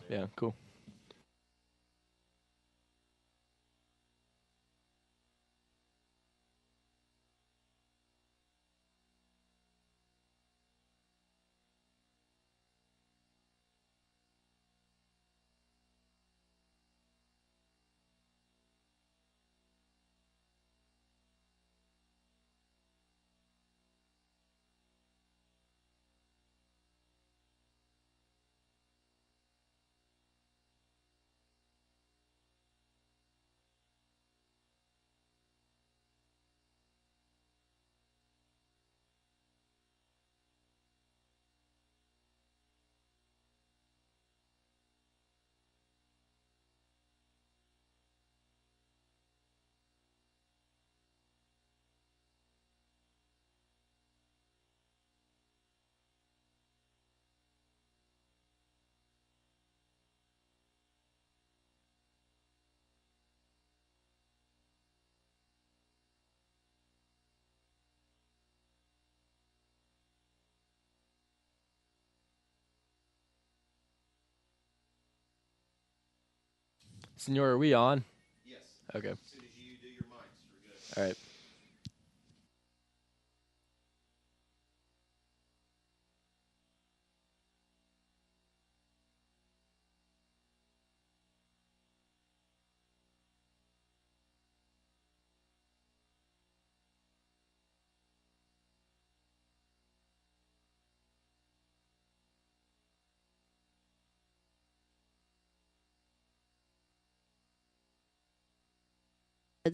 Yeah, cool. Senor, are we on? Okay. All right.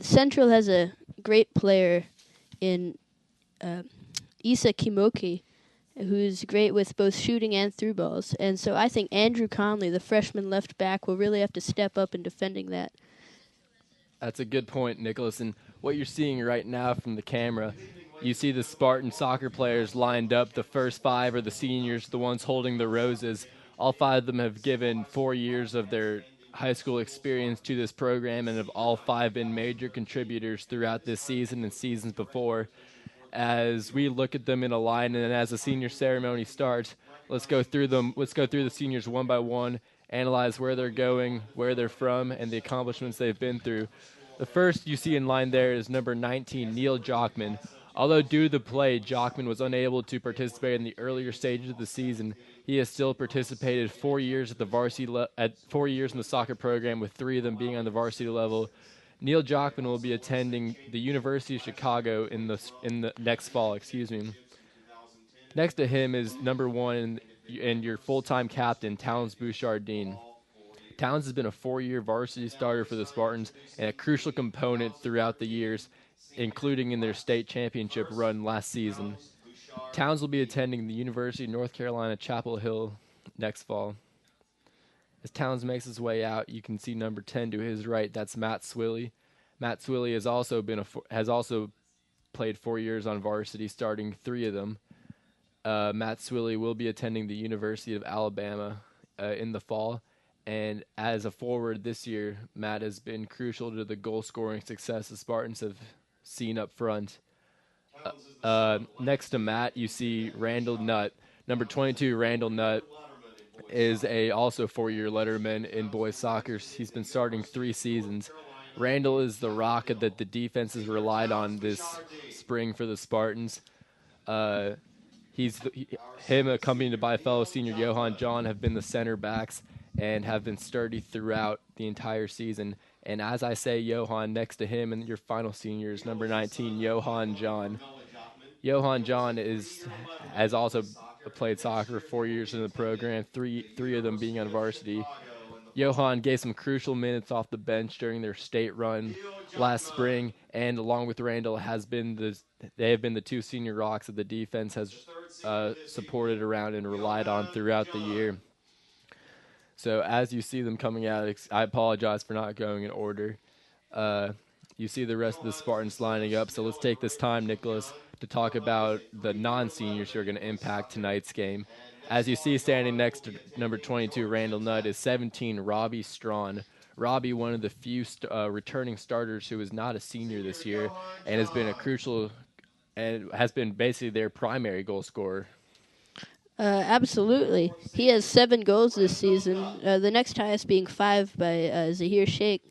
Central has a great player in uh, Isa Kimoki, who's great with both shooting and through balls. And so I think Andrew Conley, the freshman left back, will really have to step up in defending that. That's a good point, Nicholas. And what you're seeing right now from the camera, you see the Spartan soccer players lined up. The first five are the seniors, the ones holding the roses. All five of them have given 4 years of their high school experience to this program and have all five been major contributors throughout this season and seasons before. As we look at them in a line and as the senior ceremony starts, let's go through them. Let's go through the seniors one by one, analyze where they're going, where they're from, and the accomplishments they've been through. The first you see in line there is number 19, Neil Jockman. Although due to the play, Jockman was unable to participate in the earlier stages of the season. He has still participated 4 years at the at 4 years in the soccer program, with three of them being on the varsity level. Neil Jockman will be attending the University of Chicago in the next fall. Excuse me. Next to him is number one and your full-time captain, Towns Bouchardine. Towns has been a 4-year varsity starter for the Spartans and a crucial component throughout the years, including in their state championship run last season. Towns will be attending the University of North Carolina Chapel Hill next fall. As Towns makes his way out, you can see number 10 to his right. That's Matt Swilly. Matt Swilly has also played 4 years on varsity, starting three of them. Matt Swilly will be attending the University of Alabama in the fall. And as a forward this year, Matt has been crucial to the goal scoring success the Spartans have seen up front. Next to Matt, you see Randall Nutt. Number 22, Randall Nutt, is a also 4-year letterman in boys soccer. He's been starting 3 seasons. Randall is the rock that the defense has relied on this spring for the Spartans. Uh, him accompanied by fellow senior Johan John have been the center backs and have been sturdy throughout the entire season. And as I say, Johan, next to him and your final senior is number 19, Johan John. Johan John has also played soccer 4 years in the program, three of them being on varsity. Johan gave some crucial minutes off the bench during their state run last spring, and along with Randall, they have been the two senior rocks that the defense has supported around and relied on throughout the year. So as you see them coming out, I apologize for not going in order. Uh, you see the rest of the Spartans lining up. So let's take this time, Nicholas, to talk about the non-seniors who are going to impact tonight's game. As you see, standing next to number 22, Randall Nutt, is 17, Robbie Strawn. Robbie, one of the few returning starters who is not a senior this year and has been a crucial and has been basically their primary goal scorer. Absolutely. He has 7 goals this season, the next highest being 5 by Zahir Sheikh,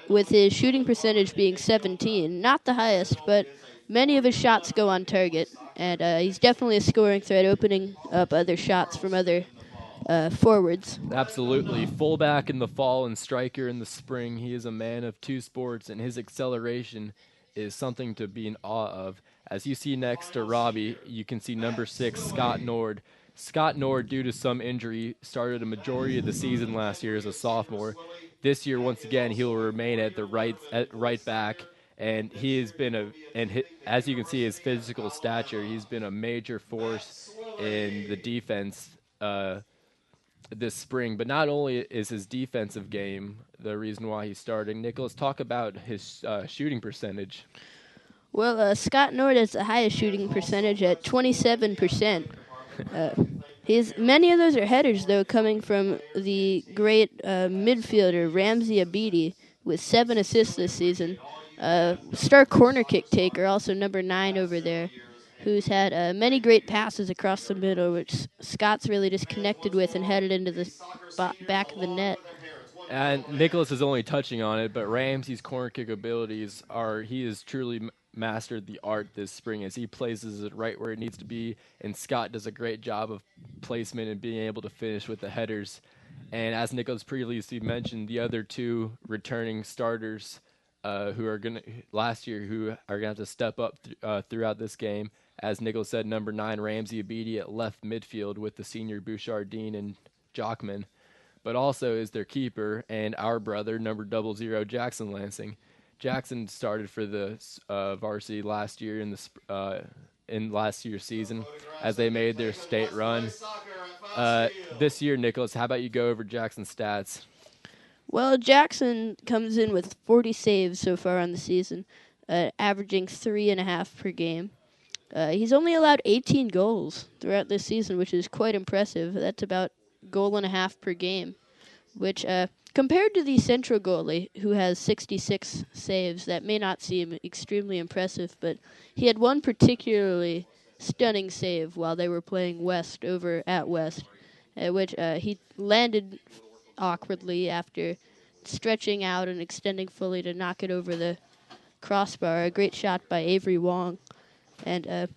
with his shooting percentage being 17. Not the highest, but many of his shots go on target, and he's definitely a scoring threat, opening up other shots from other forwards. Absolutely. Fullback in the fall and striker in the spring. He is a man of two sports, and his acceleration is something to be in awe of. As you see next to Robbie, you can see number 6, Scott Nord. Scott Nord, due to some injury, started a majority of the season last year as a sophomore. This year, once again, he will remain at the right back, and he has been as you can see, his physical stature, he's been a major force in the defense. This spring, but not only is his defensive game the reason why he's starting. Nicholas, talk about his shooting percentage. Well, Scott Nord has the highest shooting percentage at 27%. Many of those are headers, though, coming from the great midfielder Ramsey Abidi with 7 assists this season. Star corner kick taker, also number 9 over there, who's had many great passes across the middle, which Scott's really just connected with and headed into the back of the net. And Nicholas is only touching on it, but Ramsey's corner kick abilities he has truly mastered the art this spring as he places it right where it needs to be, and Scott does a great job of placement and being able to finish with the headers. And as Nicholas previously mentioned, the other 2 returning starters who are who are gonna have to step up throughout this game. As Nicholas said, number 9 Ramsey Abidi at left midfield with the senior Bouchardine and Jockman, but also is their keeper and our brother, number 00 Jackson Lansing. Jackson started for the varsity last year in last year's season as they made their state run. This year, Nicholas, how about you go over Jackson's stats? Well, Jackson comes in with 40 saves so far on the season, averaging 3.5 per game. He's only allowed 18 goals throughout this season, which is quite impressive. That's about goal and a half per game, which compared to the Central goalie, who has 66 saves, that may not seem extremely impressive, but he had one particularly stunning save while they were playing West over at West, which he landed awkwardly after stretching out and extending fully to knock it over the crossbar. A great shot by Avery Wong. And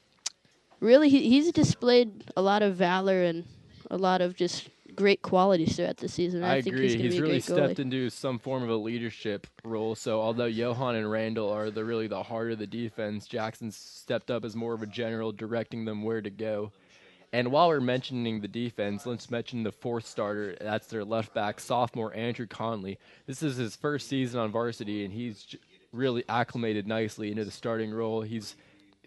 really, he's displayed a lot of valor and a lot of just great qualities throughout the season. I think agree. He's really stepped goalie. into some form of a leadership role. So although Johan and Randall are really the heart of the defense, Jackson stepped up as more of a general, directing them where to go. And while we're mentioning the defense, let's mention the 4th starter. That's their left back, sophomore Andrew Conley. This is his first season on varsity, and he's really acclimated nicely into the starting role. He's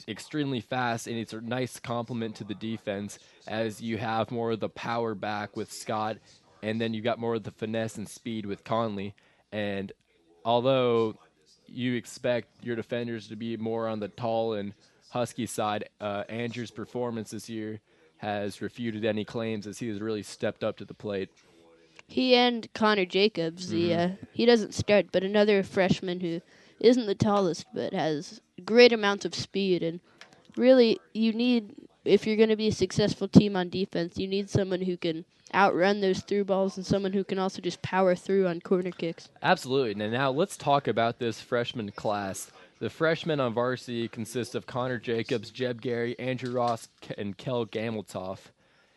extremely fast, and it's a nice complement to the defense as you have more of the power back with Scott, and then you got more of the finesse and speed with Conley. And although you expect your defenders to be more on the tall and husky side, Andrew's performance this year has refuted any claims as he has really stepped up to the plate. He and Connor Jacobs, he doesn't start, but another freshman who isn't the tallest but has great amounts of speed. And really, you need, if you're going to be a successful team on defense, you need someone who can outrun those through balls and someone who can also just power through on corner kicks. Absolutely. And now let's talk about this freshman class. The freshmen on varsity consist of Connor Jacobs, Jeb Gary, Andrew Ross, and Kel Gameltoff.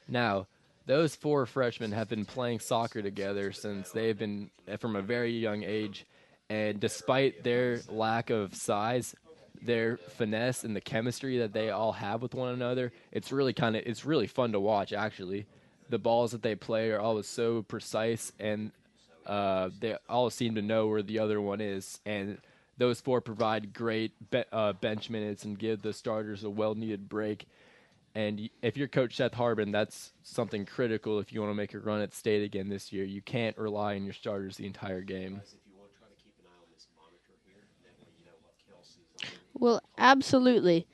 Now, those 4 freshmen have been playing soccer together since they've been from a very young age. And despite their lack of size, their finesse and the chemistry that they all have with one another, it's really fun to watch, actually. The balls that they play are always so precise, and they all seem to know where the other one is. And those 4 provide great bench minutes and give the starters a well-needed break. And if you're Coach Seth Harbin, that's something critical if you want to make a run at state again this year. You can't rely on your starters the entire game. Well, absolutely.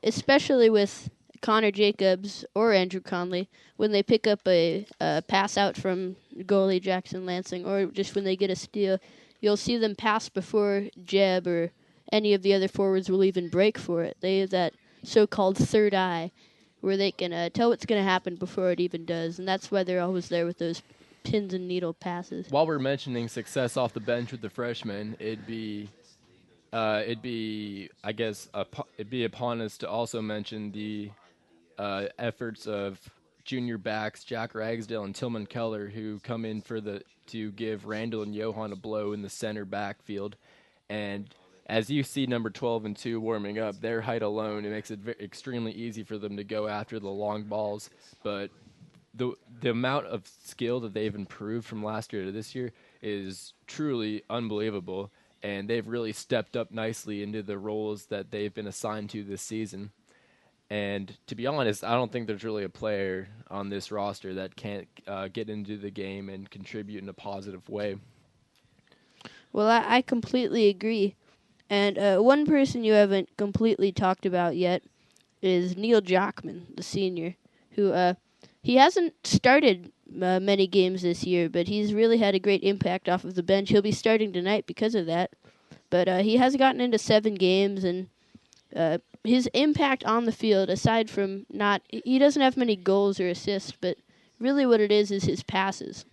Especially with Connor Jacobs or Andrew Conley, when they pick up a pass out from goalie Jackson Lansing, or just when they get a steal, you'll see them pass before Jeb or any of the other forwards will even break for it. They have that so-called third eye, where they can tell what's going to happen before it even does, and that's why they're always there with those pins and needle passes. While we're mentioning success off the bench with the freshmen, it'd be I guess, it'd be upon us to also mention the efforts of junior backs Jack Ragsdale and Tillman Keller, who come in to give Randall and Johan a blow in the center backfield. And as you see number 12 and 2 warming up, their height alone, it makes it extremely easy for them to go after the long balls. But the amount of skill that they've improved from last year to this year is truly unbelievable, and they've really stepped up nicely into the roles that they've been assigned to this season. And to be honest, I don't think there's really a player on this roster that can't get into the game and contribute in a positive way. Well, I completely agree. And one person you haven't completely talked about yet is Neil Jockman, the senior, who he hasn't started many games this year, but he's really had a great impact off of the bench. He'll be starting tonight because of that. But he has gotten into 7 games, and his impact on the field, aside from he doesn't have many goals or assists, but really what it is his passes.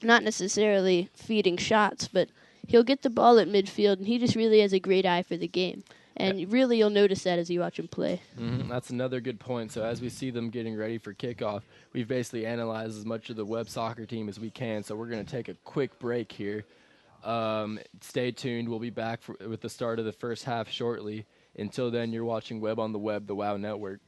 Not necessarily feeding shots, but he'll get the ball at midfield, and he just really has a great eye for the game. And really, you'll notice that as you watch him play. Mm-hmm. That's another good point. So as we see them getting ready for kickoff, we've basically analyzed as much of the Webb soccer team as we can. So we're going to take a quick break here. Stay tuned. We'll be back with the start of the first half shortly. Until then, you're watching Webb on the Web, the WOW Network.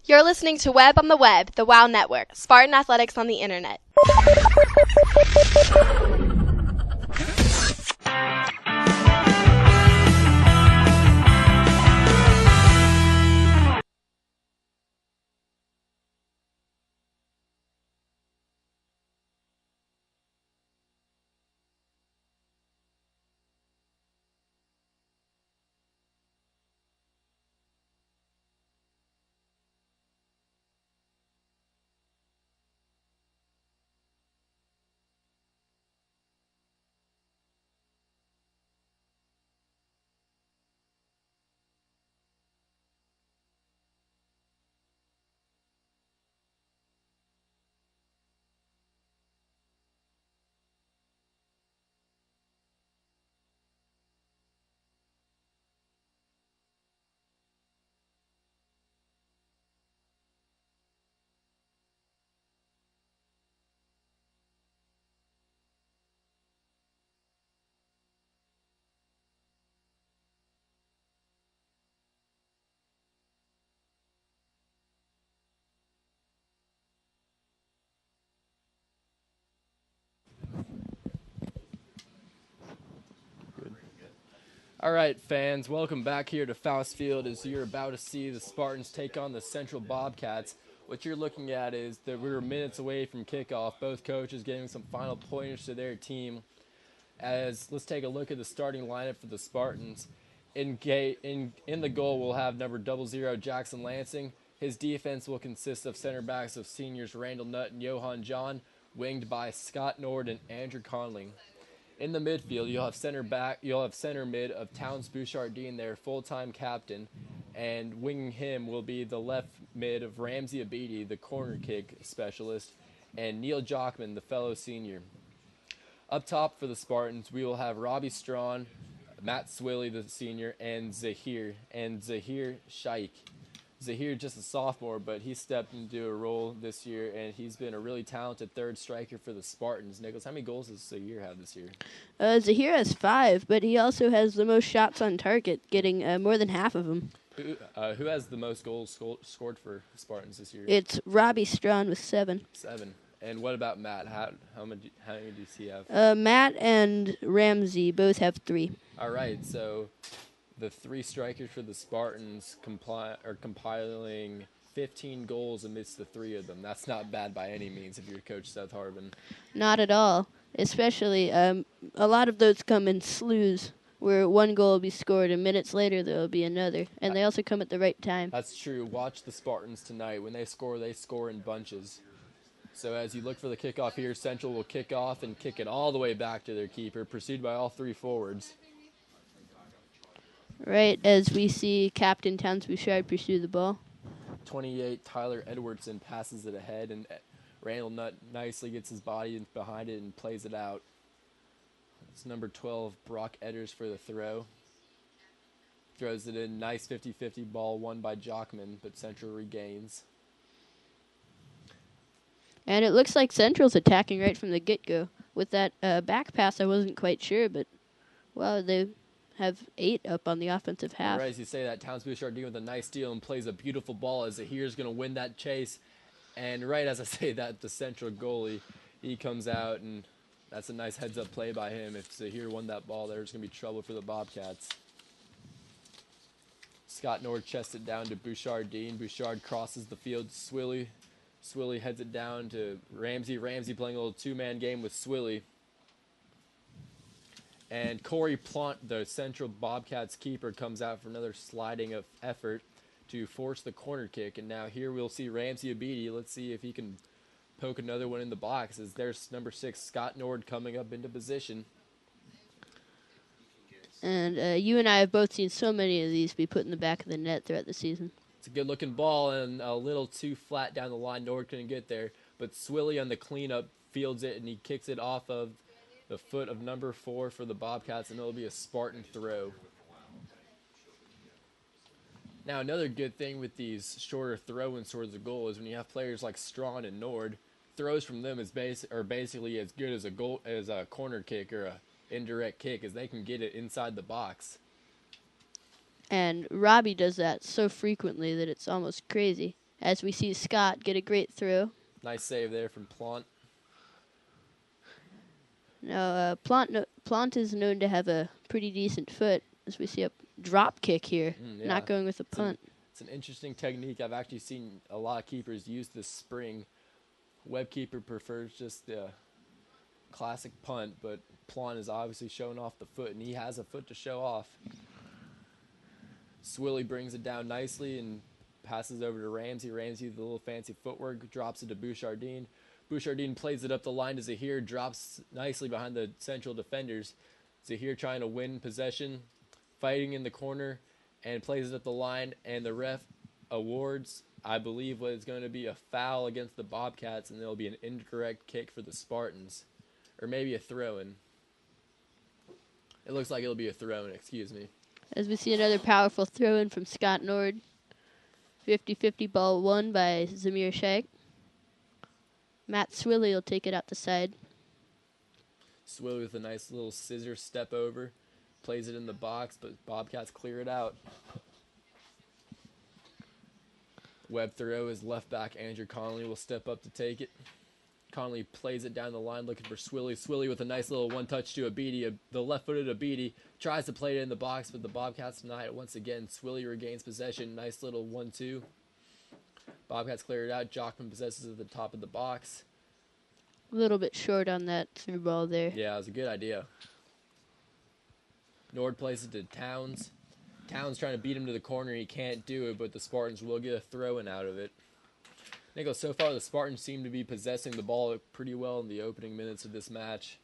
You're listening to Webb on the Web, the WOW Network, Spartan Athletics on the Internet. All right, fans, welcome back here to Faust Field as you're about to see the Spartans take on the Central Bobcats. What you're looking at is that we're minutes away from kickoff, both coaches giving some final pointers to their team. Let's take a look at the starting lineup for the Spartans. In the goal, we'll have number 00 Jackson Lansing. His defense will consist of center backs of seniors Randall Nutt and Johan John, winged by Scott Nord and Andrew Conley. In the midfield, you'll have center mid of Towns Bouchardine, their full-time captain, and winging him will be the left mid of Ramsey Abidi, the corner kick specialist, and Neil Jockman, the fellow senior. Up top for the Spartans, we will have Robbie Strawn, Matt Swilly, the senior, and Zahir Shaikh. Zahir just a sophomore, but he stepped into a role this year, and he's been a really talented third striker for the Spartans. Nicholas, how many goals does Zahir have this year? Zahir has 5, but he also has the most shots on target, getting more than half of them. Who has the most goals scored for Spartans this year? It's Robbie Strawn with 7. 7. And what about Matt? How many does he have? Matt and Ramsey both have 3. All right, so the 3 strikers for the Spartans are compiling 15 goals amidst the 3 of them. That's not bad by any means if you're Coach Seth Harvin. Not at all. Especially, a lot of those come in slews, where one goal will be scored and minutes later there will be another. And they also come at the right time. That's true. Watch the Spartans tonight. When they score in bunches. So as you look for the kickoff here, Central will kick off and kick it all the way back to their keeper, pursued by all three forwards. Right as we see Captain Towns Bouchard pursue the ball. 28, Tyler Edwardson passes it ahead, and Randall Nutt nicely gets his body behind it and plays it out. It's number 12, Brock Edders for the throw. Throws it in, nice 50-50 ball won by Jockman, but Central regains. And it looks like Central's attacking right from the get-go. With that back pass, I wasn't quite sure, but, well, they have 8 up on the offensive half. Right as you say that, Towns Bouchard with a nice steal and plays a beautiful ball as Zahir's going to win that chase. And right as I say that, the Central goalie, he comes out, and that's a nice heads-up play by him. If Zahir won that ball, there's going to be trouble for the Bobcats. Scott Nord chests it down to Bouchard-Dean. Bouchard crosses the field. Swilly heads it down to Ramsey. Ramsey playing a little two-man game with Swilly. And Corey Plant, the Central Bobcats keeper, comes out for another sliding of effort to force the corner kick. And now here we'll see Ramsey Abidi. Let's see if he can poke another one in the box, as there's number 6, Scott Nord, coming up into position. And you and I have both seen so many of these be put in the back of the net throughout the season. It's a good-looking ball and a little too flat down the line. Nord couldn't get there, but Swilly on the cleanup fields it, and he kicks it off of the foot of number 4 for the Bobcats, and it'll be a Spartan throw. Now, another good thing with these shorter throw-ins towards the goal is when you have players like Strawn and Nord, throws from them are basically as good as a corner kick or a indirect kick, as they can get it inside the box. And Robbie does that so frequently that it's almost crazy. As we see Scott get a great throw. Nice save there from Plant. Now, Plant is known to have a pretty decent foot, as we see a drop kick here, not going with a punt. It's an interesting technique. I've actually seen a lot of keepers use this spring. Webb keeper prefers just the classic punt, but Plant is obviously showing off the foot, and he has a foot to show off. Swilly brings it down nicely and passes over to Ramsey. Ramsey with a little fancy footwork, drops it to Bouchard-Dean. Bouchard-Dean plays it up the line to Zahir, drops nicely behind the Central defenders. Zahir trying to win possession, fighting in the corner, and plays it up the line, and the ref awards, I believe, what is going to be a foul against the Bobcats, and there'll be an incorrect kick for the Spartans. Or maybe a throw-in. It looks like it'll be a throw-in, excuse me. As we see another powerful throw-in from Scott Nord. 50-50 ball won by Zamir Shaikh. Matt Swilly will take it out the side. Swilly with a nice little scissor step over. Plays it in the box, but Bobcats clear it out. Webb throw is left back. Andrew Connolly will step up to take it. Connolly plays it down the line looking for Swilly. Swilly with a nice little one-touch to Abidi. The left-footed Abidi tries to play it in the box, but the Bobcats deny it once again. Swilly regains possession. Nice little 1-2. Bobcats clear it out. Jockman possesses at the top of the box. A little bit short on that through ball there. Yeah, it was a good idea. Nord plays it to Towns. Towns trying to beat him to the corner. He can't do it, but the Spartans will get a throw-in out of it. Nicholas, so far the Spartans seem to be possessing the ball pretty well in the opening minutes of this match.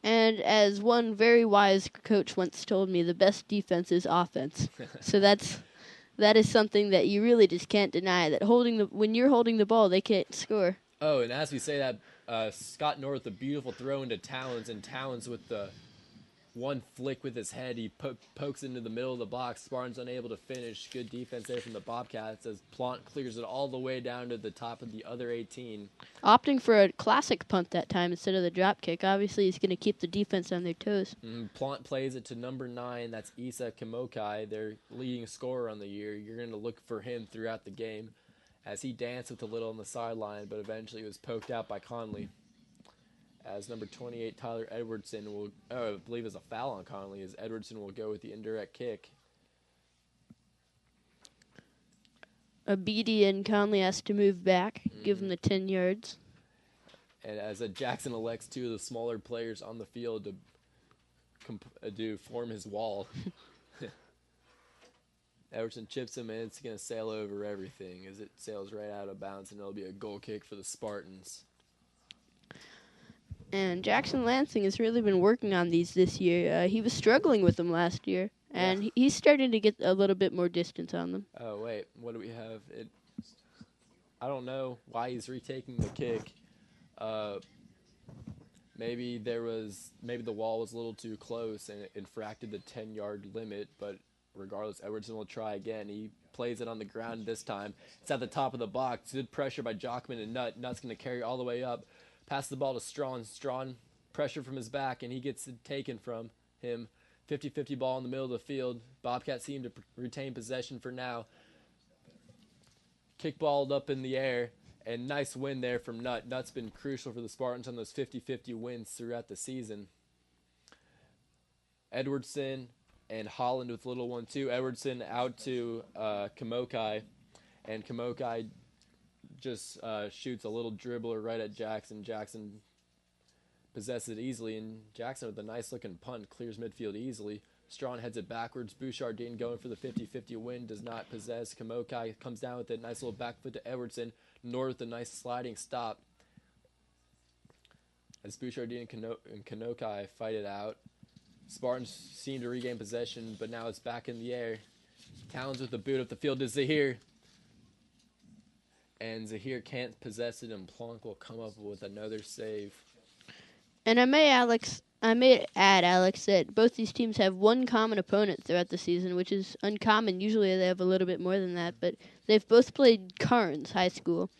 And as one very wise coach once told me, the best defense is offense. So that is something that you really just can't deny. That when you're holding the ball, they can't score. Oh, and as we say that, Scott North, a beautiful throw into Towns, and Towns with the one flick with his head, he pokes into the middle of the box. Spartans unable to finish. Good defense there from the Bobcats as Plant clears it all the way down to the top of the other 18. Opting for a classic punt that time instead of the drop kick. Obviously, he's going to keep the defense on their toes. Plant plays it to number 9. That's Isa Kimokai, their leading scorer on the year. You're going to look for him throughout the game as he danced with a little on the sideline, but eventually was poked out by Conley. As number 28, Tyler Edwardson will, I believe is a foul on Conley, as Edwardson will go with the indirect kick. Abidi and Conley has to move back, give him the 10 yards. And as Jackson elects 2 of the smaller players on the field to form his wall. Edwardson chips him, and it's going to sail over everything as it sails right out of bounds, and it'll be a goal kick for the Spartans. And Jackson Lansing has really been working on these this year. He was struggling with them last year, and he's starting to get a little bit more distance on them. Oh, wait. What do we have? I don't know why he's retaking the kick. Maybe the wall was a little too close and it infracted the 10-yard limit, but regardless, Edwardson will try again. He plays it on the ground this time. It's at the top of the box. Good pressure by Jockman and Nutt. Nutt's going to carry all the way up. Pass the ball to Strawn. Strawn, pressure from his back, and he gets it taken from him. 50-50 ball in the middle of the field. Bobcats seem to retain possession for now. Kickballed up in the air, and nice win there from Nutt. Nutt's been crucial for the Spartans on those 50-50 wins throughout the season. Edwardson and Holland with a little one, too. Edwardson out to Kamokai, and Kamokai just shoots a little dribbler right at Jackson. Jackson possesses it easily, and Jackson with a nice-looking punt clears midfield easily. Strawn heads it backwards. Bouchardine going for the 50-50 win, does not possess. Kamokai comes down with a nice little back foot to Edwardson. Nord with a nice sliding stop. As Bouchardine and Kamokai fight it out. Spartans seem to regain possession, but now it's back in the air. Towns with the boot up the field to Zahir. And Zahir can't possess it, and Plonk will come up with another save. And I may add, Alex, that both these teams have one common opponent throughout the season, which is uncommon. Usually they have a little bit more than that, but they've both played Carnes High School.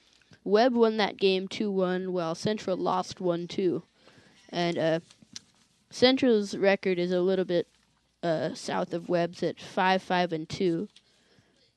Webb won that game 2-1, while Central lost 1-2. And Central's record is a little bit south of Webb's at 5-5-2.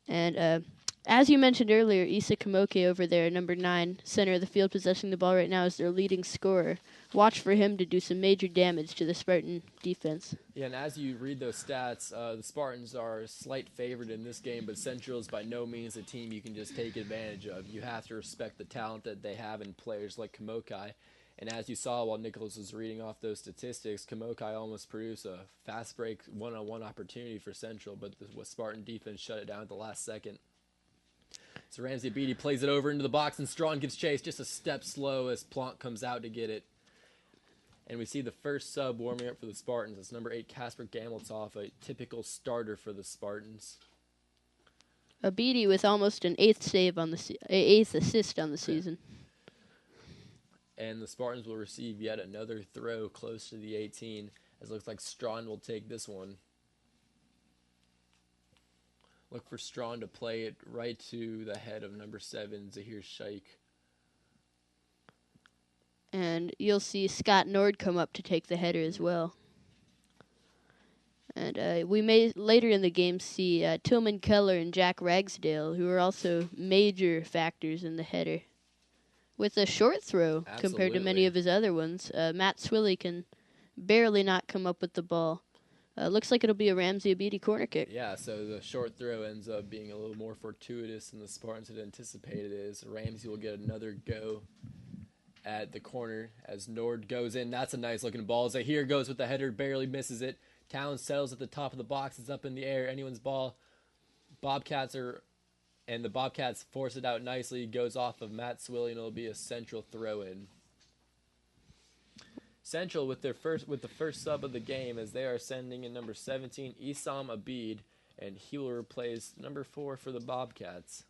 And as you mentioned earlier, Issa Kamoke over there, number 9, center of the field, possessing the ball right now, is their leading scorer. Watch for him to do some major damage to the Spartan defense. Yeah, and as you read those stats, the Spartans are a slight favorite in this game, but Central is by no means a team you can just take advantage of. You have to respect the talent that they have in players like Kamokai. And as you saw while Nicholas was reading off those statistics, Kamokai almost produced a fast break one-on-one opportunity for Central, but the Spartan defense shut it down at the last second. So Ramsey Beatty plays it over into the box, and Strawn gives chase just a step slow as Plonk comes out to get it. And we see the first sub warming up for the Spartans. It's number 8, Casper Gameltoff, a typical starter for the Spartans. A Beatty with almost an 8th assist on the season. And the Spartans will receive yet another throw close to the 18, as it looks like Strawn will take this one. Look for Strawn to play it right to the head of number 7, Zahir Shaikh. And you'll see Scott Nord come up to take the header as well. And we may later in the game see Tillman Keller and Jack Ragsdale, who are also major factors in the header. With a short throw compared to many of his other ones, Matt Swilly can barely not come up with the ball. Looks like it'll be a Ramsey Abidi corner kick. Yeah, so the short throw ends up being a little more fortuitous than the Spartans had anticipated. Ramsey will get another go at the corner as Nord goes in. That's a nice looking ball. Zahir goes with the header, barely misses it. Towns settles at the top of the box. It's up in the air. Anyone's ball. And the Bobcats force it out nicely. Goes off of Matt Swilly, and it'll be a Central throw-in. Central with the first sub of the game, as they are sending in number 17, Isam Abid, and he will replace number 4 for the Bobcats.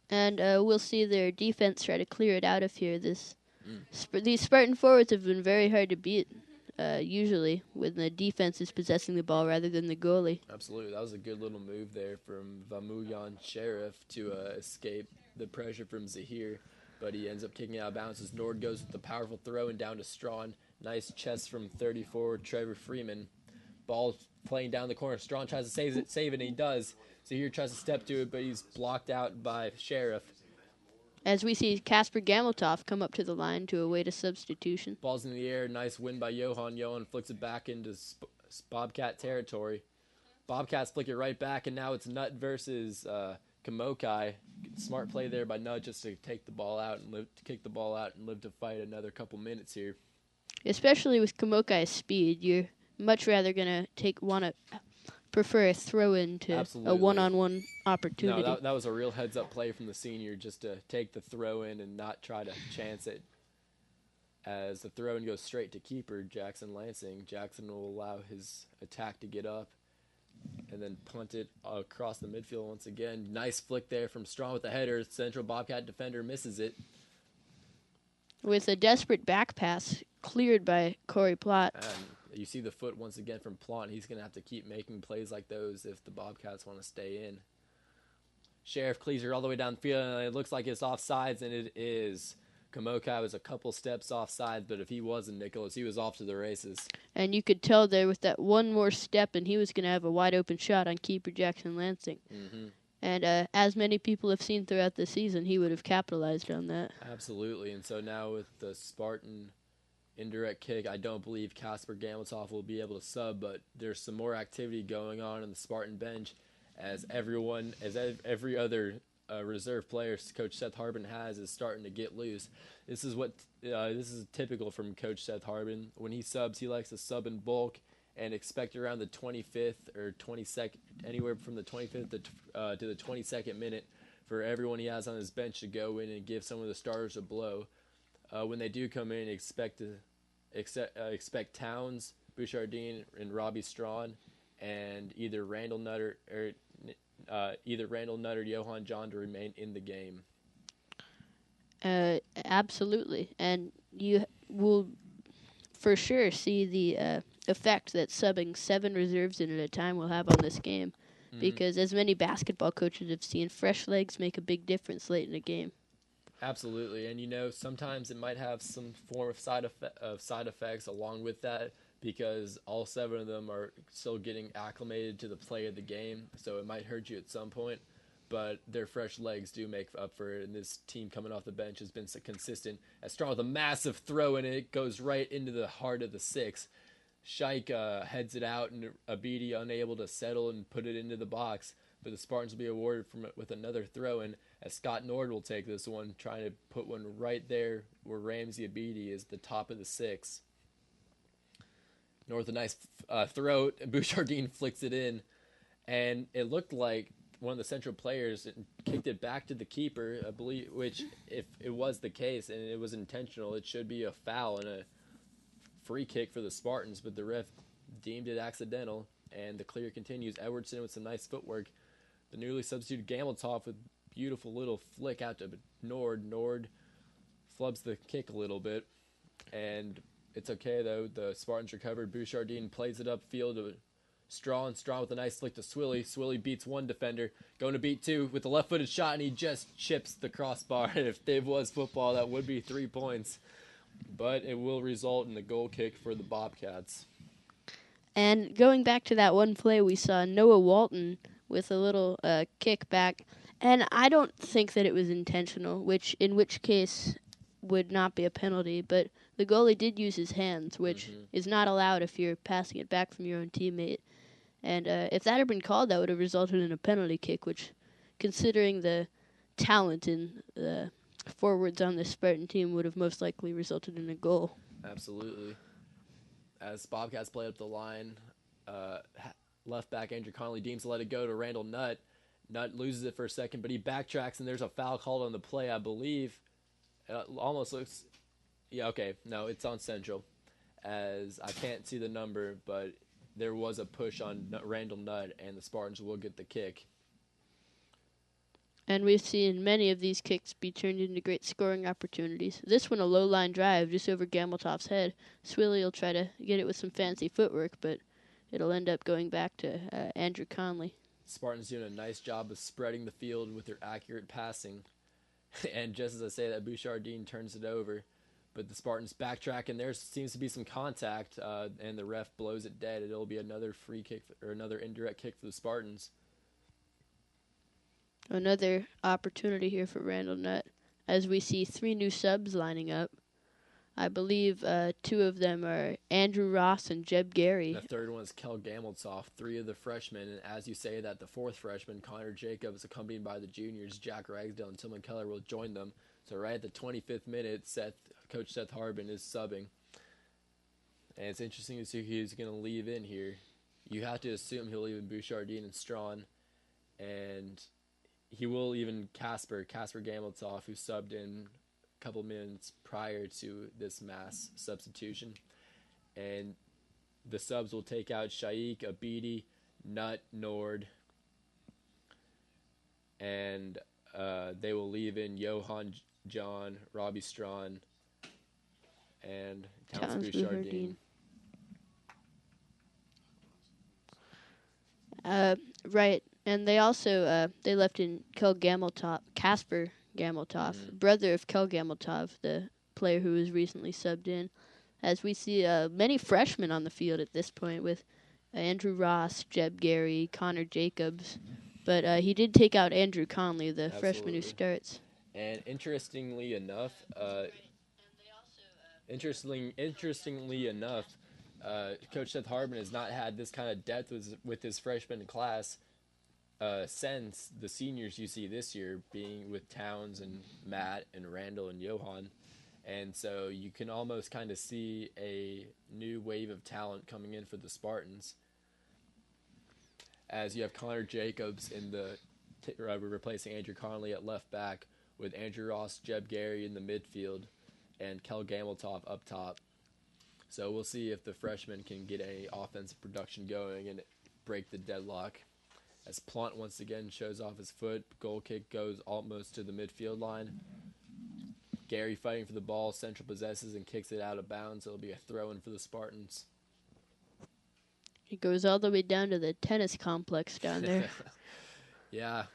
And we'll see their defense try to clear it out of here. These Spartan forwards have been very hard to beat, usually, when the defense is possessing the ball rather than the goalie. Absolutely. That was a good little move there from Vamuyan Sheriff to escape the pressure from Zahir, but he ends up kicking out of bounds as Nord goes with the powerful throw and down to Strawn. Nice chest from 34 Trevor Freeman. Ball playing down the corner. Strawn tries to save it, and he does. Zahir tries to step to it, but he's blocked out by Sheriff. As we see Casper Gameltoff come up to the line to await a substitution. Ball's in the air. Nice win by Johan. Johan flicks it back into Bobcat territory. Bobcats flick it right back, and now it's Nutt versus Kamokai. Smart play there by Nutt just to take the ball out and kick the ball out and live to fight another couple minutes here. especially with Kamokai's speed. You're much rather going to prefer a throw-in to Absolutely. a one-on-one No, opportunity. that was a real heads-up play from the senior, just to take the throw-in and not try to chance it. As the throw-in goes straight to keeper Jackson Lansing, Jackson will allow his attack to get up and then punt it across the midfield once again. Nice flick there from Strong with the header. Central Bobcat defender misses it. With a desperate back pass cleared by Corey Plott. And you see the foot once again from Plott. He's going to have to keep making plays like those if the Bobcats want to stay in. Sheriff Cleaser all the way down the field, and it looks like it's offsides, and it is. Kamokai was a couple steps offside, but if he wasn't, Nicholas, he was off to the races. And you could tell there with that one more step, and he was going to have a wide-open shot on keeper Jackson Lansing. Mm-hmm. And as many people have seen throughout the season, he would have capitalized on that. Absolutely. And so now with the Spartan indirect kick, I don't believe Casper Gameltoff will be able to sub, but there's some more activity going on the Spartan bench as every other reserve player Coach Seth Harbin has is starting to get loose. This is typical from Coach Seth Harbin. When he subs, he likes to sub in bulk and expect around the 25th or 22nd, anywhere from the 25th to the 22nd minute for everyone he has on his bench to go in and give some of the starters a blow. When they do come in, expect Towns, Bouchardine, and Robbie Strawn, and either Randall Nutter or Johan John to remain in the game. Absolutely. And you will for sure see the effect that subbing 7 reserves in at a time will have on this game. Mm-hmm. Because as many basketball coaches have seen, fresh legs make a big difference late in a game. Absolutely. And, sometimes it might have some form of side effects along with that, because all 7 of them are still getting acclimated to the play of the game, so it might hurt you at some point, but their fresh legs do make up for it, and this team coming off the bench has been so consistent. As Strong with a massive throw, and it goes right into the heart of the 6. Scheich heads it out, and Abidi unable to settle and put it into the box, but the Spartans will be awarded with another throw, and as Scott Nord will take this one, trying to put one right there where Ramsey Abidi is the top of the 6. North a nice throw. Bouchardine flicks it in, and it looked like one of the Central players kicked it back to the keeper, I believe, which, if it was the case and it was intentional, it should be a foul and a free kick for the Spartans, but the ref deemed it accidental, and the clear continues. Edwardson with some nice footwork. The newly substituted Gameltoff with beautiful little flick out to Nord. Nord flubs the kick a little bit, and it's okay, though. The Spartans recovered. Bouchardine plays it upfield to Strong with a nice flick to Swilly. Swilly beats one defender. Going to beat 2 with a left-footed shot, and he just chips the crossbar. If it was football, that would be 3 points. But it will result in a goal kick for the Bobcats. And going back to that one play, we saw Noah Walton with a little kick back. And I don't think that it was intentional, in which case would not be a penalty, but the goalie did use his hands, which is not allowed if you're passing it back from your own teammate. And if that had been called, that would have resulted in a penalty kick, which, considering the talent in the forwards on this Spartan team, would have most likely resulted in a goal. Absolutely. As Bobcats play up the line, left back Andrew Connolly deems to let it go to Randall Nutt. Nutt loses it for a second, but he backtracks, and there's a foul called on the play, I believe. It almost looks... Yeah, okay. No, it's on Central, as I can't see the number, but there was a push on Randall Nutt, and the Spartans will get the kick. And we've seen many of these kicks be turned into great scoring opportunities. This one, a low-line drive just over Gameltoff's head. Swilly will try to get it with some fancy footwork, but it'll end up going back to Andrew Conley. Spartans doing a nice job of spreading the field with their accurate passing. And just as I say that, Bouchardine turns it over. But the Spartans backtrack, and there seems to be some contact, and the ref blows it dead. It'll be another free kick or another indirect kick for the Spartans. Another opportunity here for Randall Nutt, as we see 3 new subs lining up. I believe 2 of them are Andrew Ross and Jeb Gary. The third one is Kel Gameltoff, 3 of the freshmen. And as you say that, the 4th freshman, Connor Jacobs, accompanied by the juniors, Jack Ragsdale and Tillman Keller, will join them. So right at the 25th minute, Coach Seth Harbin is subbing. And it's interesting to see who he's going to leave in here. You have to assume he'll leave in Bouchardine and Strawn. And he will even Casper Gameltoff, who subbed in a couple minutes prior to this mass substitution. And the subs will take out Shaikh, Abidi, Nutt, Nord. And they will leave in Johan John, Robbie Strawn, and Towns Bouchardine. Right. And they also they left in Casper Gameltoff, brother of Kel Gameltoff, the player who was recently subbed in. As we see many freshmen on the field at this point with Andrew Ross, Jeb Gary, Connor Jacobs. But he did take out Andrew Conley, the freshman who starts. And interestingly enough, Coach Seth Harbin has not had this kind of depth with his freshman class since the seniors you see this year, being with Towns and Matt and Randall and Johan. And so you can almost kind of see a new wave of talent coming in for the Spartans, as you have Connor Jacobs in the replacing Andrew Conley at left back, with Andrew Ross, Jeb Gary in the midfield, and Kel Gameltoff up top. So we'll see if the freshmen can get any offensive production going and break the deadlock. As Plant once again shows off his foot, goal kick goes almost to the midfield line. Gary fighting for the ball, Central possesses and kicks it out of bounds. It'll be a throw-in for the Spartans. It goes all the way down to the tennis complex down there. Yeah.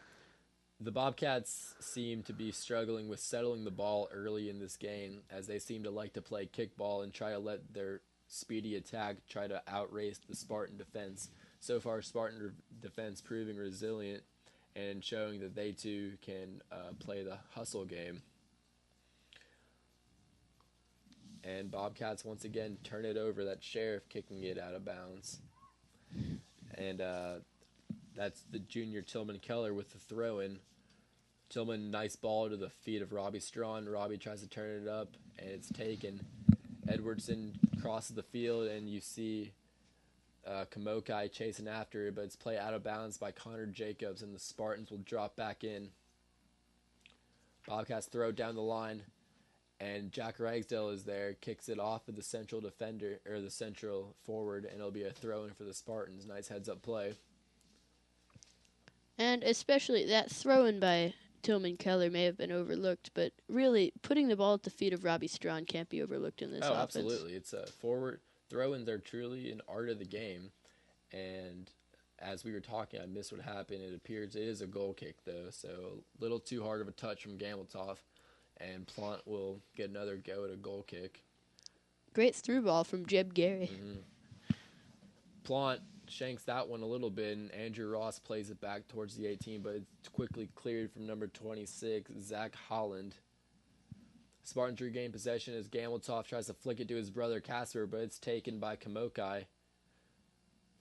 The Bobcats seem to be struggling with settling the ball early in this game, as they seem to like to play kickball and try to let their speedy attack try to outrace the Spartan defense. So far, Spartan defense proving resilient and showing that they too can play the hustle game. And Bobcats once again turn it over. That Sheriff kicking it out of bounds. And that's the junior Tillman Keller with the throw-in. Tillman, nice ball to the feet of Robbie Strawn. Robbie tries to turn it up, and it's taken. Edwardson crosses the field, and you see Kamokai chasing after it, but it's played out of bounds by Connor Jacobs, and the Spartans will drop back in. Bobcats throw down the line, and Jack Ragsdale is there, kicks it off of the central defender, or the central forward, and it'll be a throw-in for the Spartans. Nice heads-up play. And especially that throw-in by Tillman Keller may have been overlooked, but really putting the ball at the feet of Robbie Strawn can't be overlooked in this offense. Absolutely. It's a forward throw-ins are truly an art of the game, and as we were talking, I missed what happened. It appears it is a goal kick, though, so a little too hard of a touch from Gameltoff, and Plant will get another go at a goal kick. Great through ball from Jeb Gary. Plant shanks that one a little bit, and Andrew Ross plays it back towards the 18, but it's quickly cleared from number 26, Zach Holland. Spartans regain possession as Gameltoff tries to flick it to his brother Casper, but it's taken by Kamokai.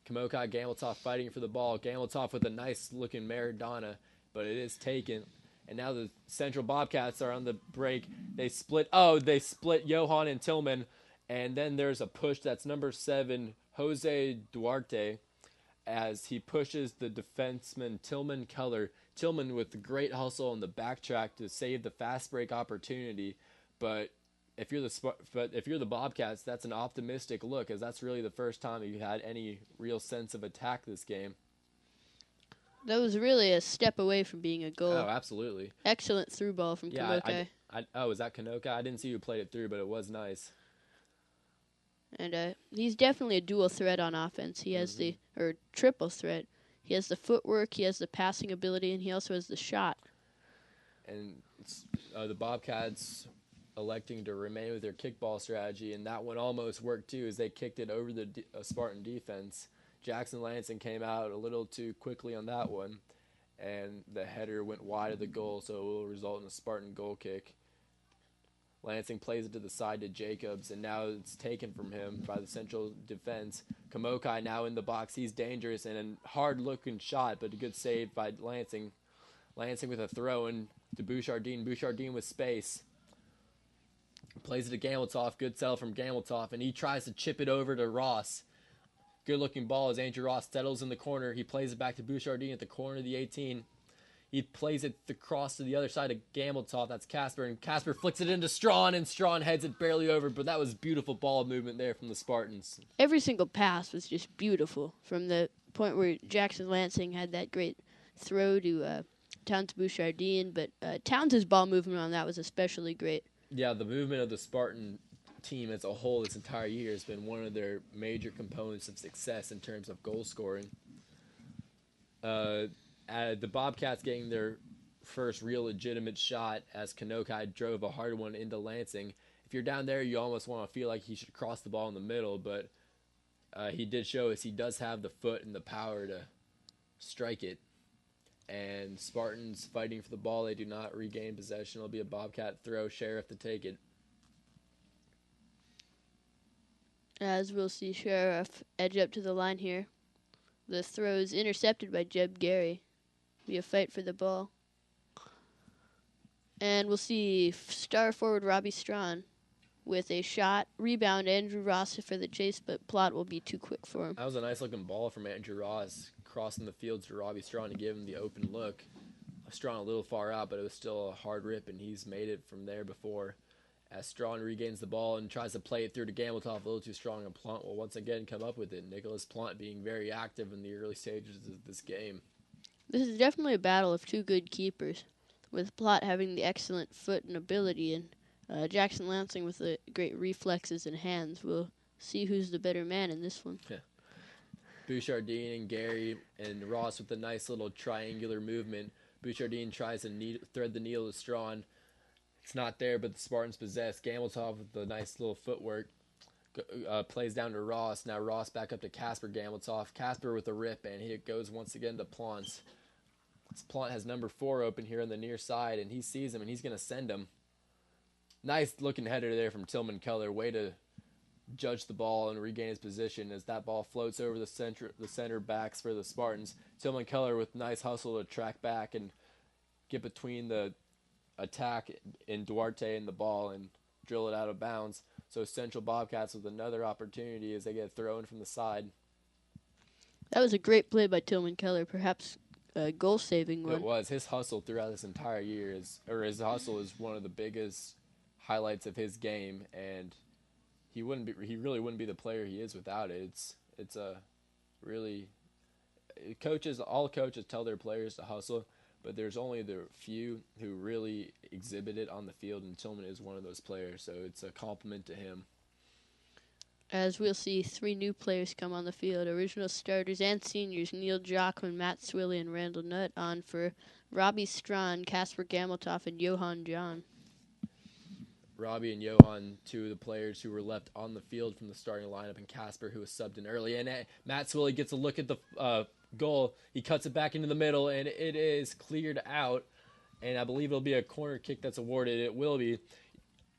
Gameltoff fighting for the ball. Gameltoff with a nice-looking Maradona, but it is taken. And now the Central Bobcats are on the break. They split Johan and Tillman, and then there's a push that's number 7, Jose Duarte, as he pushes the defenseman Tillman Keller. Tillman with the great hustle on the backtrack to save the fast break opportunity, but if you're the Bobcats, that's an optimistic look, as that's really the first time you had any real sense of attack this game. That was really a step away from being a goal. Oh, absolutely. Excellent through ball from Kamokai. Was that Kanoka? I didn't see who played it through, but it was nice. And he's definitely a dual threat on offense. He has triple threat. He has the footwork, he has the passing ability, and he also has the shot. And the Bobcats electing to remain with their kickball strategy, and that one almost worked too, as they kicked it over the Spartan defense. Jackson Lansing came out a little too quickly on that one, and the header went wide of the goal, so it will result in a Spartan goal kick. Lansing plays it to the side to Jacobs, and now it's taken from him by the Central defense. Kamokai now in the box. He's dangerous, and a hard-looking shot, but a good save by Lansing. Lansing with a throw-in to Bouchardine. Bouchardine with space. Plays it to Gameltoff. Good sell from Gameltoff. And he tries to chip it over to Ross. Good looking ball as Andrew Ross settles in the corner. He plays it back to Bouchardine at the corner of the 18. He plays it across to the other side of Gameltoff. That's Casper. And Casper flicks it into Strawn. And Strawn heads it barely over. But that was beautiful ball movement there from the Spartans. Every single pass was just beautiful. From the point where Jackson Lansing had that great throw to Towns Bouchardine. But Towns' ball movement on that was especially great. Yeah, the movement of the Spartan team as a whole this entire year has been one of their major components of success in terms of goal scoring. The Bobcats getting their first real legitimate shot as Kanokai drove a hard one into Lansing. If you're down there, you almost want to feel like he should cross the ball in the middle, but he did show us he does have the foot and the power to strike it. And Spartans fighting for the ball. They do not regain possession. It'll be a Bobcat throw. Sheriff to take it. As we'll see Sheriff edge up to the line here. The throw is intercepted by Jeb Gary. Be a fight for the ball. And we'll see star forward Robbie Strawn with a shot. Rebound Andrew Ross for the chase, but Plot will be too quick for him. That was a nice looking ball from Andrew Ross, crossing the field to Robbie Strawn to give him the open look. Strawn a little far out, but it was still a hard rip, and he's made it from there before. As Strawn regains the ball and tries to play it through to Gameltoff, a little too strong, and Plant will once again come up with it. Nicholas Plant being very active in the early stages of this game. This is definitely a battle of two good keepers, with Plot having the excellent foot and ability, and Jackson Lansing with the great reflexes and hands. We'll see who's the better man in this one. Yeah. Bouchardine and Gary and Ross with a nice little triangular movement. Bouchardine tries to thread the needle to Strawn. It's not there, but the Spartans possess. Gameltoff with the nice little footwork plays down to Ross. Now Ross back up to Casper Gameltoff. Casper with a rip, and it goes once again to Plants. Plant has number 4 open here on the near side, and he sees him, and he's going to send him. Nice looking header there from Tillman Keller. Way to judge the ball and regain his position as that ball floats over the center backs for the Spartans. Tillman Keller with nice hustle to track back and get between the attack in Duarte and the ball and drill it out of bounds. So Central Bobcats with another opportunity as they get thrown from the side. That was a great play by Tillman Keller, perhaps a goal-saving one. It was. His hustle throughout this entire year his hustle is one of the biggest highlights of his game, and he really wouldn't be the player he is without it. It's a really all coaches tell their players to hustle, but there's only the few who really exhibit it on the field, and Tillman is one of those players, so it's a compliment to him. As we'll see 3 new players come on the field, original starters and seniors, Neil Jockman, Matt Swilly, and Randall Nutt, on for Robbie Strawn, Casper Gameltoff, and Johan John. Robbie and Johan, 2 of the players who were left on the field from the starting lineup, and Casper, who was subbed in early. And Matt Swilly gets a look at the goal. He cuts it back into the middle, and it is cleared out. And I believe it'll be a corner kick that's awarded. It will be.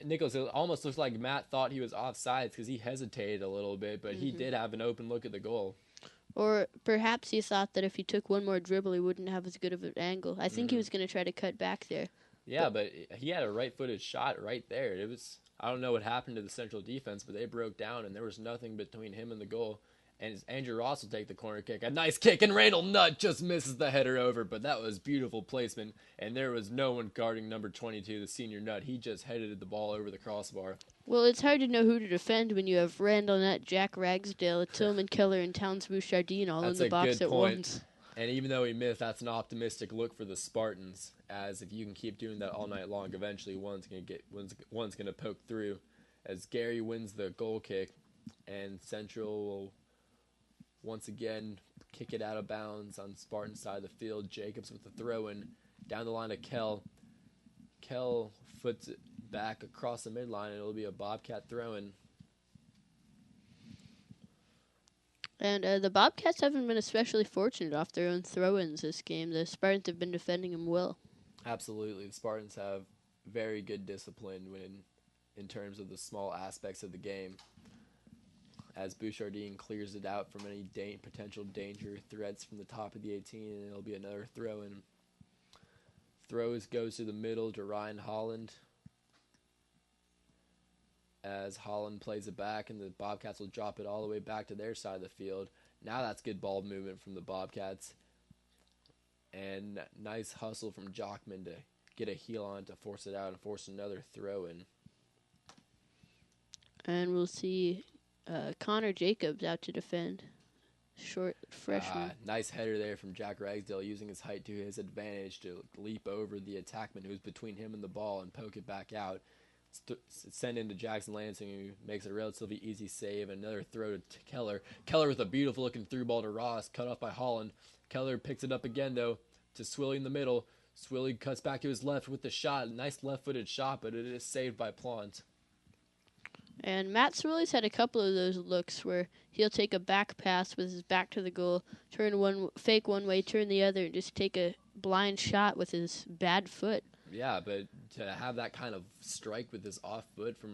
Nicholas, it almost looks like Matt thought he was offsides because he hesitated a little bit, but he did have an open look at the goal. Or perhaps he thought that if he took one more dribble, he wouldn't have as good of an angle. I think he was going to try to cut back there. Yeah, but he had a right-footed shot right there. It was, I don't know what happened to the Central defense, but they broke down, and there was nothing between him and the goal. And Andrew Ross will take the corner kick. A nice kick, and Randall Nutt just misses the header over, but that was beautiful placement, and there was no one guarding number 22, the senior Nutt. He just headed the ball over the crossbar. Well, it's hard to know who to defend when you have Randall Nutt, Jack Ragsdale, Tillman Keller, and Towns Bouchardine all in the box at once. And even though he missed, that's an optimistic look for the Spartans, as if you can keep doing that all night long, eventually one's gonna poke through. As Gary wins the goal kick, and Central will once again kick it out of bounds on Spartan's side of the field. Jacobs with the throw-in down the line to Kell. Kell foots it back across the midline, and it'll be a Bobcat throw-in. And the Bobcats haven't been especially fortunate off their own throw-ins this game. The Spartans have been defending them well. Absolutely. The Spartans have very good discipline in terms of the small aspects of the game. As Bouchardine clears it out from any potential danger threats from the top of the 18, and it'll be another throw-in. Goes to the middle to Ryan Holland. as Holland plays it back, and the Bobcats will drop it all the way back to their side of the field. Now that's good ball movement from the Bobcats. And nice hustle from Jockman to get a heel on to force it out and force another throw in. And we'll see Connor Jacobs out to defend. Short freshman. Nice header there from Jack Ragsdale, using his height to his advantage to leap over the attackman who's between him and the ball and poke it back out. Send into Jackson Lansing, who makes a relatively easy save. Another throw to Keller. Keller with a beautiful looking through ball to Ross, cut off by Holland. Keller picks it up again though to Swilly in the middle. Swilly cuts back to his left with the shot. Nice left-footed shot, but it is saved by Plant. And Matt Swilly's had a couple of those looks where he'll take a back pass with his back to the goal, fake one way, turn the other, and just take a blind shot with his bad foot. Yeah, but to have that kind of strike with his off foot from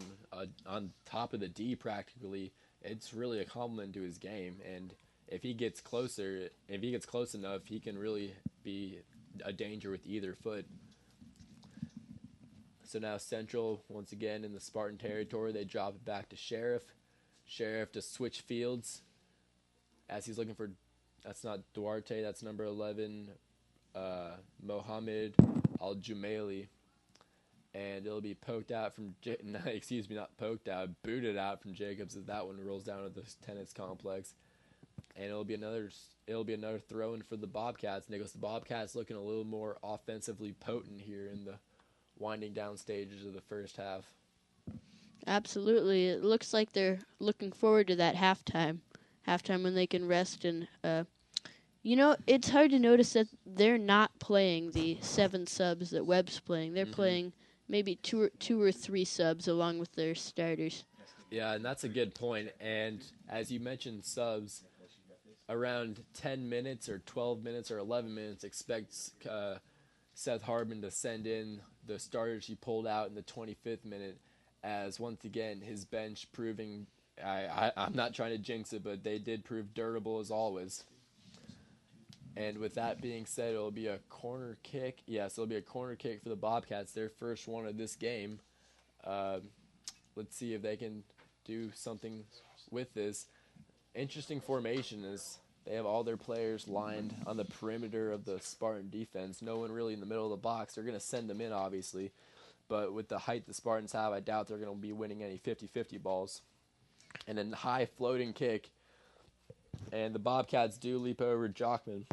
on top of the D practically, it's really a compliment to his game. And if he gets close enough, he can really be a danger with either foot. So now Central, once again in the Spartan territory, they drop it back to Sheriff. Sheriff to switch fields as he's looking for, that's not Duarte, that's number 11, Mohammed Al-Jumaili. And it'll be booted out from Jacobs as that one rolls down to the tennis complex. And it'll be another throw-in for the Bobcats. Nicholas, the Bobcats looking a little more offensively potent here in the winding down stages of the first half. Absolutely. It looks like they're looking forward to that halftime when they can rest. And, it's hard to notice that they're not playing the 7 subs that Webb's playing. They're playing maybe two or three subs along with their starters. Yeah, and that's a good point. And as you mentioned subs, around 10 minutes or 12 minutes or 11 minutes, expect Seth Harbin to send in the starters he pulled out in the 25th minute, as once again his bench proving, I'm not trying to jinx it, but they did prove durable as always. And with that being said, it'll be a corner kick. Yes, it'll be a corner kick for the Bobcats, their first one of this game. Let's see if they can do something with this. Interesting formation is they have all their players lined on the perimeter of the Spartan defense. No one really in the middle of the box. They're going to send them in, obviously. But with the height the Spartans have, I doubt they're going to be winning any 50-50 balls. And a high floating kick. And the Bobcats do leap over Jockman.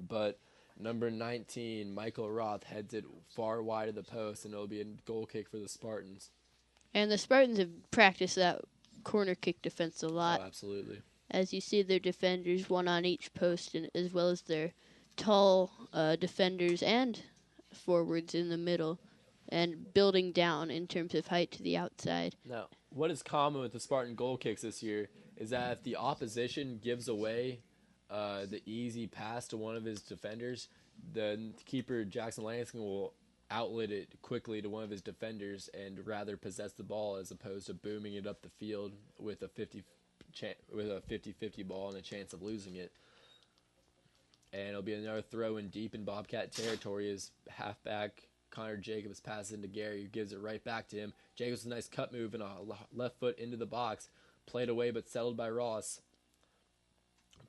But number 19, Michael Roth, heads it far wide of the post, and it'll be a goal kick for the Spartans. And the Spartans have practiced that corner kick defense a lot. Oh, absolutely. As you see their defenders, one on each post, and as well as their tall defenders and forwards in the middle, and building down in terms of height to the outside. Now, what is common with the Spartan goal kicks this year is that if the opposition gives away the easy pass to one of his defenders, the keeper, Jackson Lansing, will outlet it quickly to one of his defenders and rather possess the ball as opposed to booming it up the field with a 50-50 ball and a chance of losing it. And it'll be another throw in deep in Bobcat territory as halfback Connor Jacobs passes into Gary, who gives it right back to him. Jacobs with a nice cut move and a left foot into the box. Played away but settled by Ross.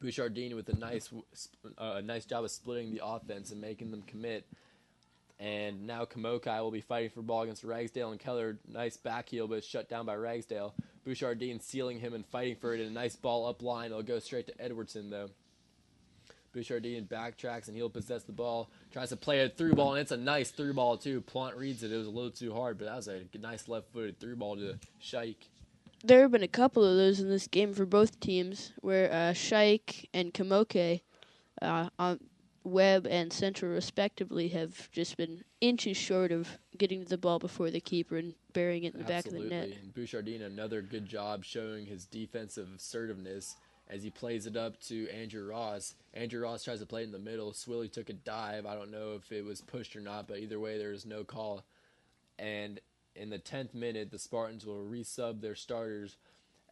Bouchardini with a nice job of splitting the offense and making them commit. And now Kamokai will be fighting for ball against Ragsdale and Keller. Nice back heel, but it's shut down by Ragsdale. Bouchardine sealing him and fighting for it, and a nice ball up line. It'll go straight to Edwardson, though. Bouchardine backtracks, and he'll possess the ball. Tries to play a through ball, and it's a nice through ball, too. Plant reads it. It was a little too hard, but that was a nice left-footed through ball to Shaik. There have been a couple of those in this game for both teams, where Shaik and Kamoke on Webb and Central, respectively, have just been inches short of getting to the ball before the keeper and burying it in the back of the net. And Bouchardine, another good job showing his defensive assertiveness as he plays it up to Andrew Ross. Andrew Ross tries to play it in the middle. Swilly took a dive. I don't know if it was pushed or not, but either way, there was no call. And in the 10th minute, the Spartans will resub their starters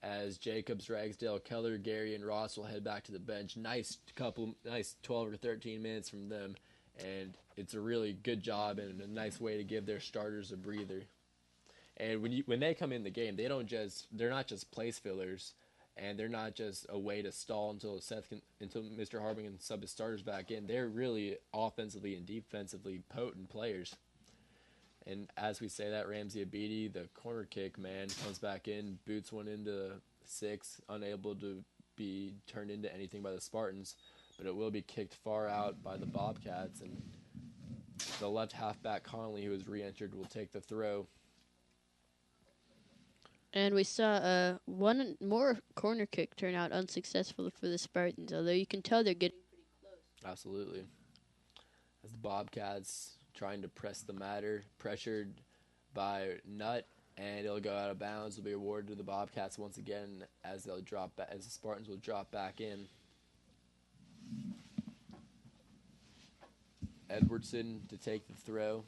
as Jacobs, Ragsdale, Keller, Gary, and Ross will head back to the bench. Nice 12 or 13 minutes from them, and it's a really good job and a nice way to give their starters a breather. And when they come in the game, they're not just place fillers, and they're not just a way to stall until Mr. Harbin can sub his starters back in. They're really offensively and defensively potent players. And as we say that, Ramsey Abidi, the corner kick man, comes back in, boots one into 6, unable to be turned into anything by the Spartans, but it will be kicked far out by the Bobcats, and the left halfback Conley, who has re-entered, will take the throw. And we saw one more corner kick turn out unsuccessful for the Spartans, although you can tell they're getting pretty close. Absolutely. As the Bobcats trying to press the matter, pressured by Nutt, and it'll go out of bounds. Will be awarded to the Bobcats once again as the Spartans will drop back in. Edwardson to take the throw.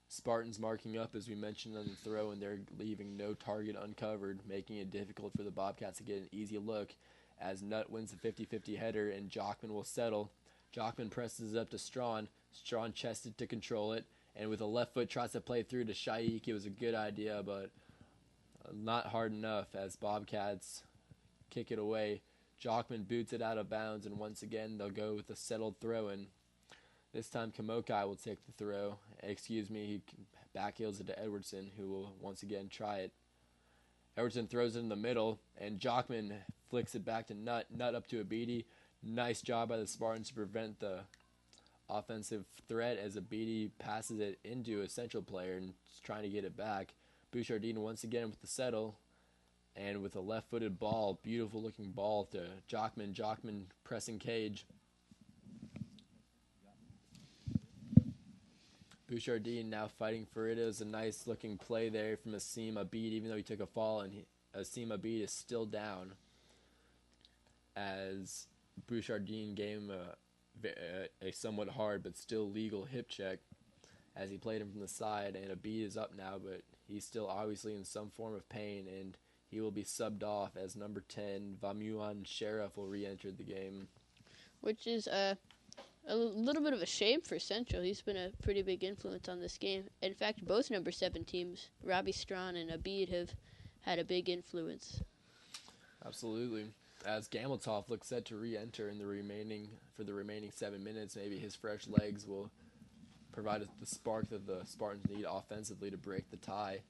Spartans marking up, as we mentioned, on the throw, and they're leaving no target uncovered, making it difficult for the Bobcats to get an easy look as Nutt wins the 50-50 header and Jockman will settle. Jockman presses it up to Strawn. Strawn chested to control it, and with a left foot tries to play through to Shaik. It was a good idea, but not hard enough as Bobcats kick it away. Jockman boots it out of bounds, and once again they'll go with a settled throw-in. This time Kamokai will take the throw. He backheels it to Edwardson, who will once again try it. Edwardson throws it in the middle, and Jockman flicks it back to Nutt. Nutt up to Abidi. Nice job by the Spartans to prevent the offensive threat as Abidi passes it into a Central player and is trying to get it back. Bouchardine once again with the settle, and with a left-footed ball, beautiful-looking ball to Jockman. Jockman pressing cage. Bouchardine now fighting for it. It was a nice-looking play there from Asim Abid, even though he took a fall, and Asim Abid is still down as Bouchardine gave him a somewhat hard but still legal hip check as he played him from the side, and Abid is up now, but he's still obviously in some form of pain, and he will be subbed off as number 10, Vamuan Sheriff, will re-enter the game. Which is a little bit of a shame for Central. He's been a pretty big influence on this game. In fact, both number 7 teams, Robbie Strawn and Abid, have had a big influence. Absolutely. As Gameltoff looks set to re-enter in the remaining 7 minutes, maybe his fresh legs will provide the spark that the Spartans need offensively to break the tie.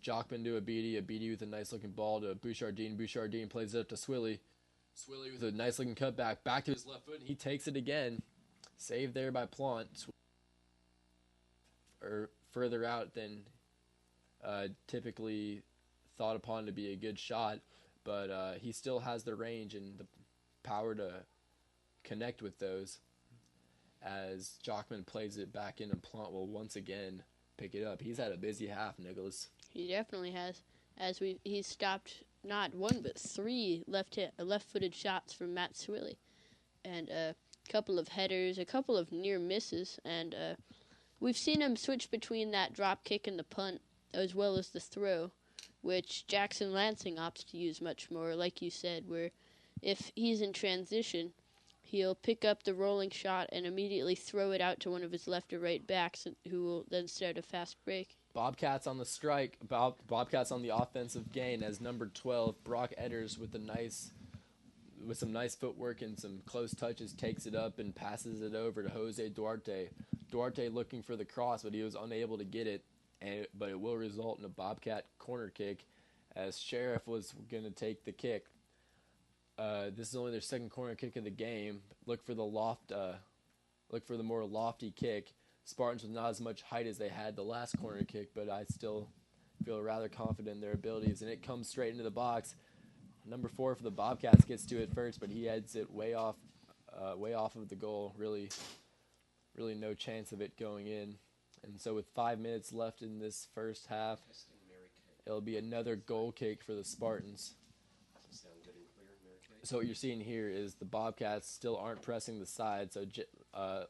Jockman to Abidi with a nice-looking ball to Bouchardine. Bouchardine plays it up to Swilly. Swilly with a nice-looking cutback, back to his left foot, and he takes it again. Saved there by Plant. Or further out than typically thought upon to be a good shot, but he still has the range and the power to connect with those as Jockman plays it back in, and Plant will once again pick it up. He's had a busy half, Nicholas. He definitely has, as he's stopped not one but 3 left-footed shots from Matt Swilly, and a couple of headers, a couple of near misses, and we've seen him switch between that drop kick and the punt, as well as the throw, which Jackson Lansing opts to use much more, like you said, where if he's in transition, he'll pick up the rolling shot and immediately throw it out to one of his left or right backs, who will then start a fast break. Bobcats on the strike. Bobcats on the offensive gain as number 12, Brock Edders, with some nice footwork and some close touches, takes it up and passes it over to Jose Duarte. Duarte looking for the cross, but he was unable to get it, but it will result in a Bobcat corner kick as Sheriff was going to take the kick. This is only their second corner kick of the game. Look for the more lofty kick. Spartans with not as much height as they had the last corner kick, but I still feel rather confident in their abilities, and it comes straight into the box. Number 4 for the Bobcats gets to it first, but he heads it way off of the goal. Really no chance of it going in. And so with 5 minutes left in this first half, it'll be another goal kick for the Spartans. So what you're seeing here is the Bobcats still aren't pressing the side, so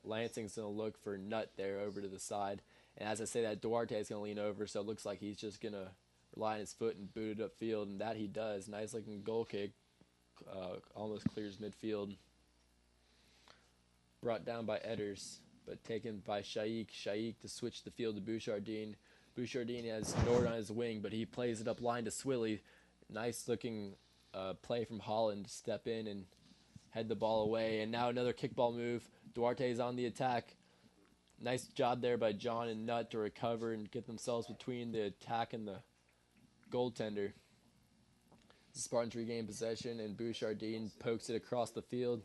Lansing's going to look for Nutt there over to the side. And as I say that, Duarte is going to lean over, so it looks like he's just going to rely on his foot and boot it upfield, and that he does. Nice-looking goal kick, almost clears midfield. Brought down by Edders, but taken by Shaikh. Shaikh to switch the field to Bouchardine. Bouchardine has Nord on his wing, but he plays it up line to Swilly. Nice looking play from Holland to step in and head the ball away. And now another kickball move. Duarte's on the attack. Nice job there by John and Nutt to recover and get themselves between the attack and the goaltender. The Spartans regain possession, and Bouchardine pokes it across the field.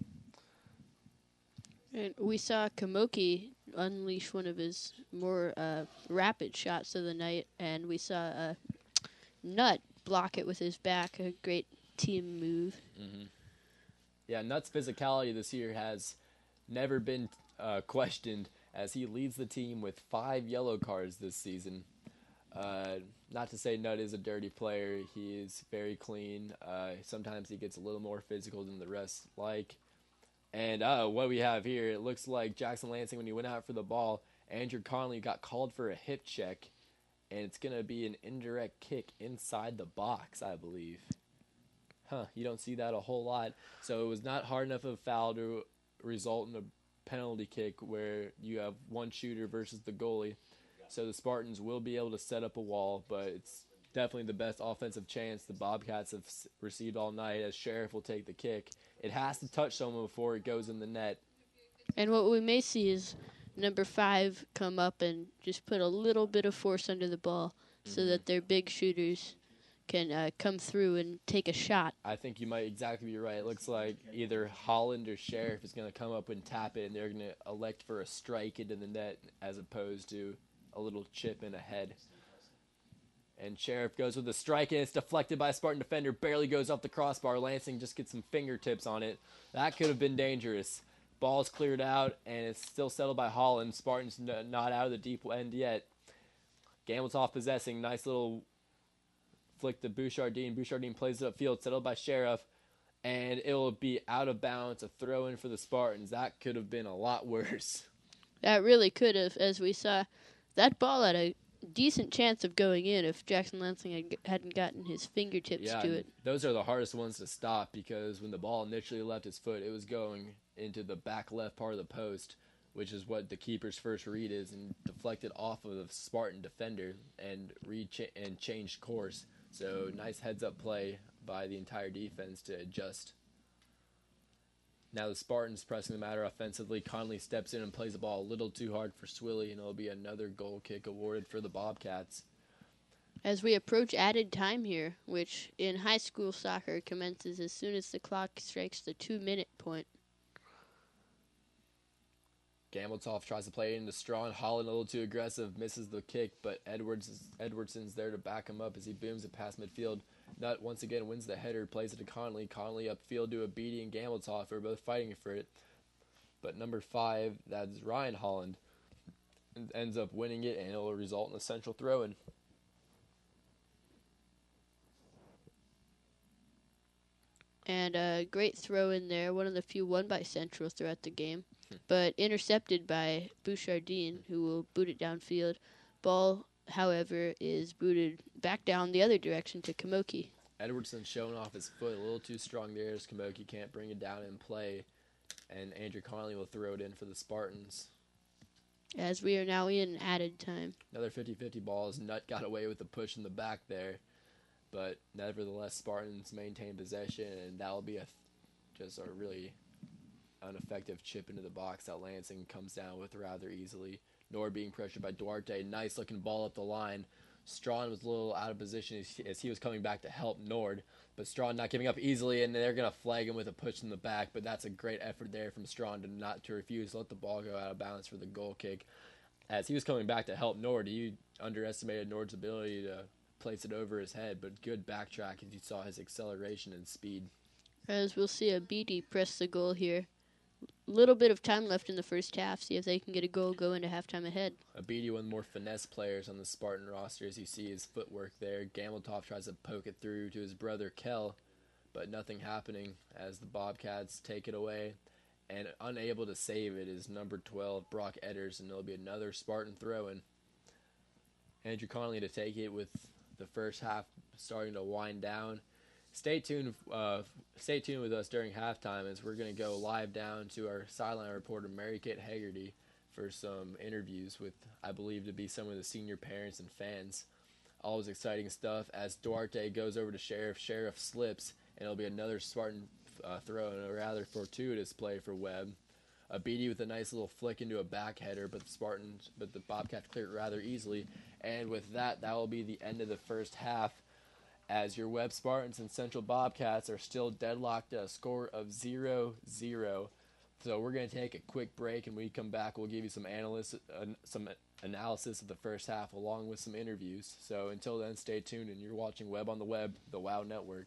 And we saw Kamoki unleash one of his more rapid shots of the night, and we saw Nutt block it with his back, a great team move. Mm-hmm. Yeah, Nutt's physicality this year has never been questioned, as he leads the team with 5 yellow cards this season. Not to say Nutt is a dirty player. He is very clean. Sometimes he gets a little more physical than the rest like. And what we have here, it looks like Jackson Lansing, when he went out for the ball, Andrew Conley got called for a hip check, and it's going to be an indirect kick inside the box, I believe. You don't see that a whole lot. So it was not hard enough of a foul to result in a penalty kick where you have one shooter versus the goalie. So the Spartans will be able to set up a wall, but it's definitely the best offensive chance the Bobcats have received all night, as Sheriff will take the kick. It has to touch someone before it goes in the net. And what we may see is number 5 come up and just put a little bit of force under the ball so that their big shooters can come through and take a shot. I think you might exactly be right. It looks like either Holland or Sheriff is going to come up and tap it, and they're going to elect for a strike into the net as opposed to a little chip in ahead. And Sheriff goes with a strike, and it's deflected by a Spartan defender. Barely goes off the crossbar. Lansing just gets some fingertips on it. That could have been dangerous. Ball's cleared out, and it's still settled by Holland. Spartans not out of the deep end yet. Gamble's possessing. Nice little flick to Bouchardine. Bouchardine plays it upfield, settled by Sheriff, and it'll be out of bounds. A throw-in for the Spartans. That could have been a lot worse. That really could have, as we saw. That ball had a decent chance of going in if Jackson Lansing hadn't gotten his fingertips to it. Those are the hardest ones to stop, because when the ball initially left his foot, it was going into the back left part of the post, which is what the keeper's first read is, and deflected off of the Spartan defender and changed course. So nice heads-up play by the entire defense to adjust. Now the Spartans pressing the matter offensively. Conley steps in and plays the ball a little too hard for Swilly, and it'll be another goal kick awarded for the Bobcats. As we approach added time here, which in high school soccer commences as soon as the clock strikes the 2-minute point. Gambletov tries to play it into Strawn. Holland a little too aggressive, misses the kick, but Edwardson's there to back him up as he booms it past midfield. Nutt once again wins the header, plays it to Conley. Conley upfield to Abidi and Gambletov, who are both fighting for it. But number 5, that's Ryan Holland, ends up winning it, and it'll result in a central throw-in. And a great throw in there, one of the few won by Central throughout the game, but intercepted by Bouchardine, who will boot it downfield. Ball, however, is booted back down the other direction to Kamoki. Edwardson showing off his foot a little too strong there, as Kamoki can't bring it down in play, and Andrew Conley will throw it in for the Spartans. As we are now in added time. Another 50-50 ball as Nutt got away with the push in the back there. But nevertheless, Spartans maintain possession, and that will be just a really ineffective chip into the box that Lansing comes down with rather easily. Nord being pressured by Duarte. Nice looking ball up the line. Strawn was a little out of position as he was coming back to help Nord, but Strawn not giving up easily, and they're going to flag him with a push in the back. But that's a great effort there from Strawn to refuse to let the ball go out of bounds for the goal kick. As he was coming back to help Nord, he underestimated Nord's ability to place it over his head, but good backtrack as you saw his acceleration and speed. As we'll see a BD press the goal here. Little bit of time left in the first half. See if they can get a goal, go into halftime ahead. Abidi, one of the more finesse players on the Spartan roster, as you see his footwork there. Gambletov tries to poke it through to his brother Kell, but nothing happening as the Bobcats take it away. And unable to save it is number 12, Brock Edders, and it'll be another Spartan throw-in. Andrew Conley to take it with the first half starting to wind down. Stay tuned with us during halftime, as we're going to go live down to our sideline reporter, Mary Kate Haggerty, for some interviews with, I believe, to be some of the senior parents and fans. Always exciting stuff as Duarte goes over to Sheriff. Sheriff slips, and it'll be another Spartan throw and a rather fortuitous play for Webb. A Beatty with a nice little flick into a back header, but the Bobcats clear it rather easily. And with that, that will be the end of the first half, as your Webb Spartans and Central Bobcats are still deadlocked at a score of 0-0. So we're going to take a quick break, and when we come back, we'll give you some analysis of the first half along with some interviews. So until then, stay tuned, and you're watching Webb on the Web, the WOW Network.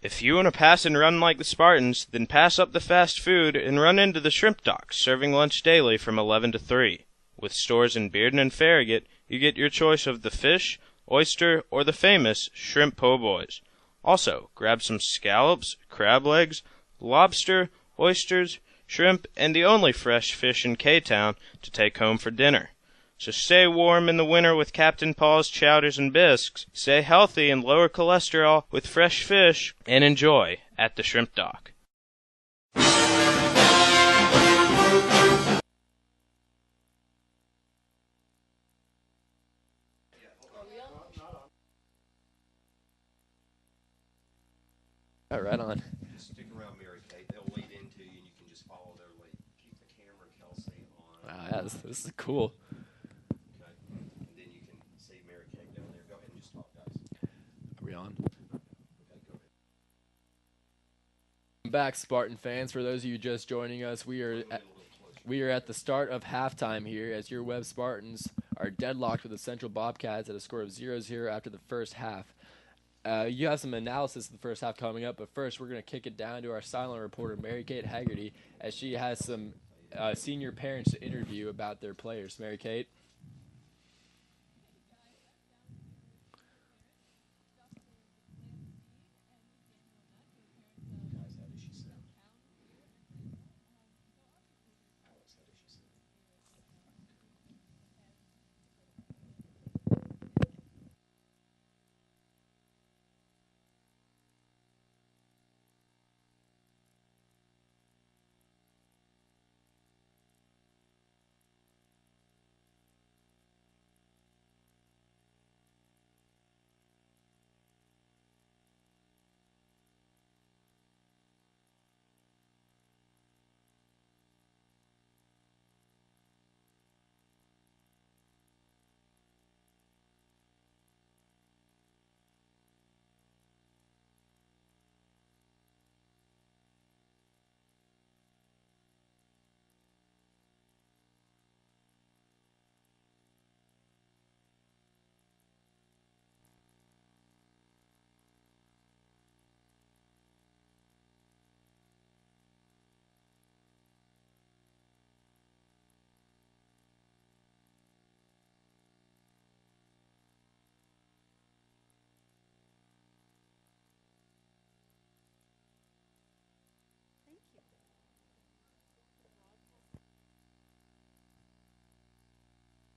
If you want to pass and run like the Spartans, then pass up the fast food and run into the shrimp docks, serving lunch daily from 11 to 3. With stores in Bearden and Farragut, you get your choice of the fish, oyster, or the famous shrimp po' boys. Also, grab some scallops, crab legs, lobster, oysters, shrimp, and the only fresh fish in K-Town to take home for dinner. So stay warm in the winter with Captain Paul's chowders and bisques, stay healthy and lower cholesterol with fresh fish, and enjoy at the shrimp dock. All right, on. Just stick around Mary Kate. They'll lead into you, and you can just follow their lead. Keep the camera, Kelsey, on. Wow, yeah, this is cool. Okay. And then you can see Mary Kate down there. Go ahead and just talk, guys. Are we on? Okay, go ahead. Welcome back, Spartan fans. For those of you just joining us, we are at the start of halftime here, as your Webb Spartans are deadlocked with the Central Bobcats at a score of 0-0 after the first half. You have some analysis of the first half coming up, but first we're going to kick it down to our silent reporter, Mary Kate Haggerty, as she has some senior parents to interview about their players. Mary Kate? Guys, how does she sound? Alex, how does she sound?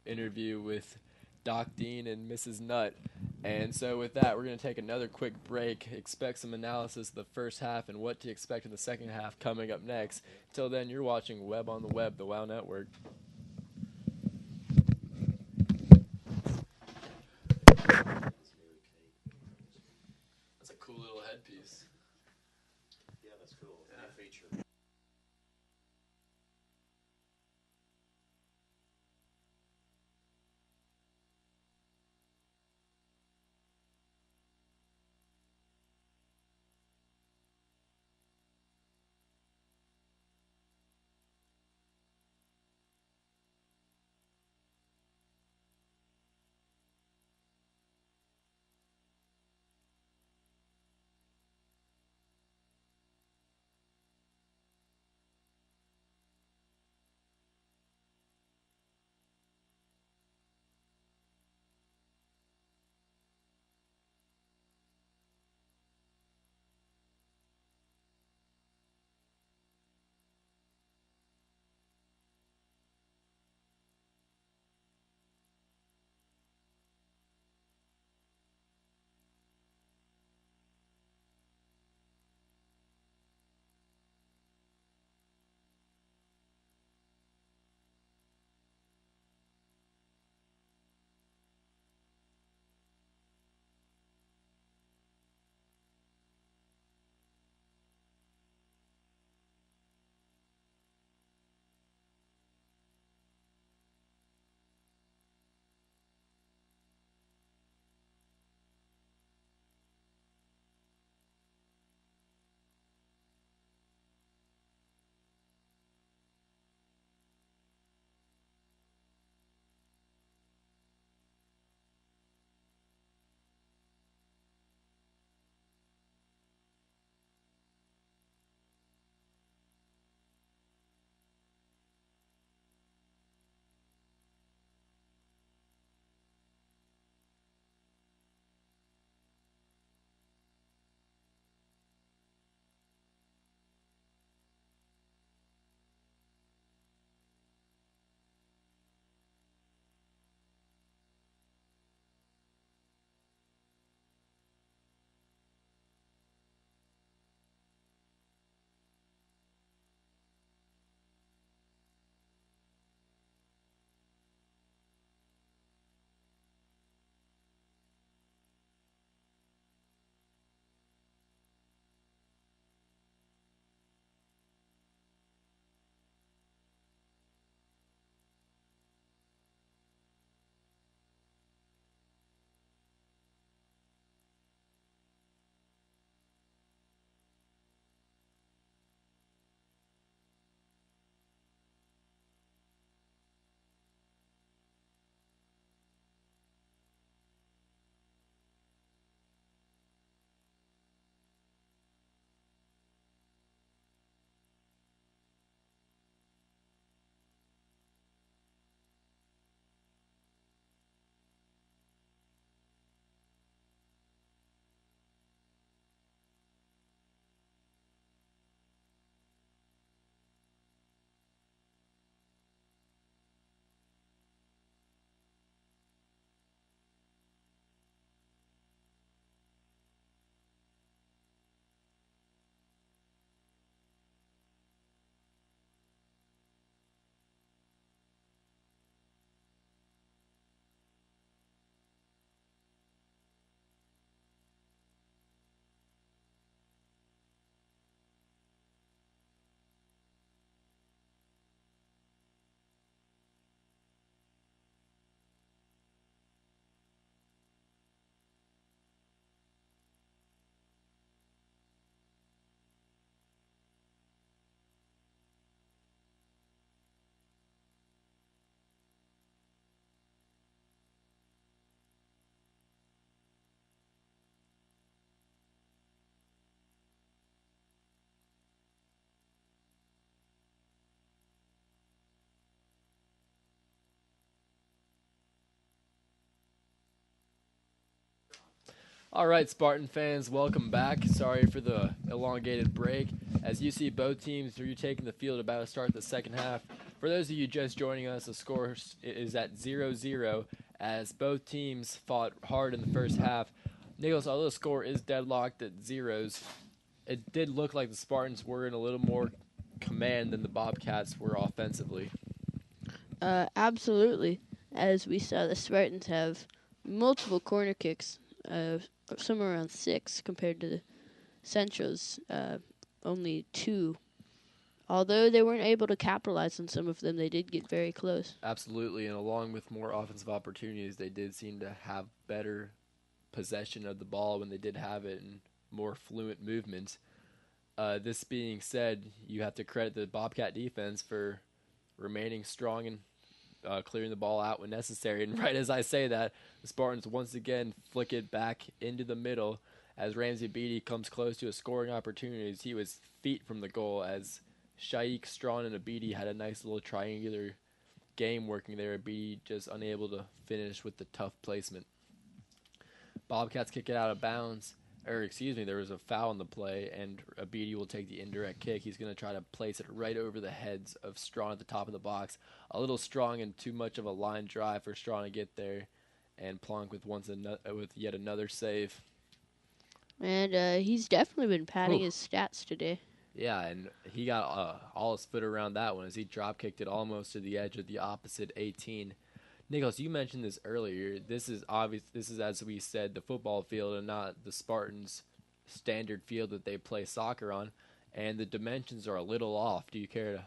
Interview with Doc Dean and Mrs. Nutt. And so with that, we're going to take another quick break, expect some analysis of the first half and what to expect in the second half coming up next. Till then, you're watching Webb on the Web, the WOW Network. That's a cool little headpiece. Yeah, that's cool. Yeah. New feature. All right, Spartan fans, welcome back. Sorry for the elongated break. As you see, both teams retaking the field about to start the second half. For those of you just joining us, the score is at 0-0 as both teams fought hard in the first half. Nicholas, although the score is deadlocked at zeros, it did look like the Spartans were in a little more command than the Bobcats were offensively. Absolutely. As we saw, the Spartans have multiple corner kicks, somewhere around 6 compared to the Central's only 2. Although they weren't able to capitalize on some of them, they did get very close. Absolutely, and along with more offensive opportunities, they did seem to have better possession of the ball when they did have it and more fluent movements. This being said, you have to credit the Bobcat defense for remaining strong and clearing the ball out when necessary. And right as I say that, the Spartans once again flick it back into the middle as Ramsey Beatty comes close to a scoring opportunity. He was feet from the goal as Shaikh, Strawn, and Abidi had a nice little triangular game working there. Abidi just unable to finish with the tough placement. Bobcats kick it out of bounds. There was a foul in the play, and Abidi will take the indirect kick. He's going to try to place it right over the heads of Strawn at the top of the box. A little strong and too much of a line drive for Strawn to get there, and Plonk with yet another save. And he's definitely been padding his stats today. Yeah, and he got all his foot around that one as he drop kicked it almost to the edge of the opposite 18. Nicholas, you mentioned this earlier. This is obvious. This is, as we said, the football field and not the Spartans' standard field that they play soccer on, and the dimensions are a little off. Do you care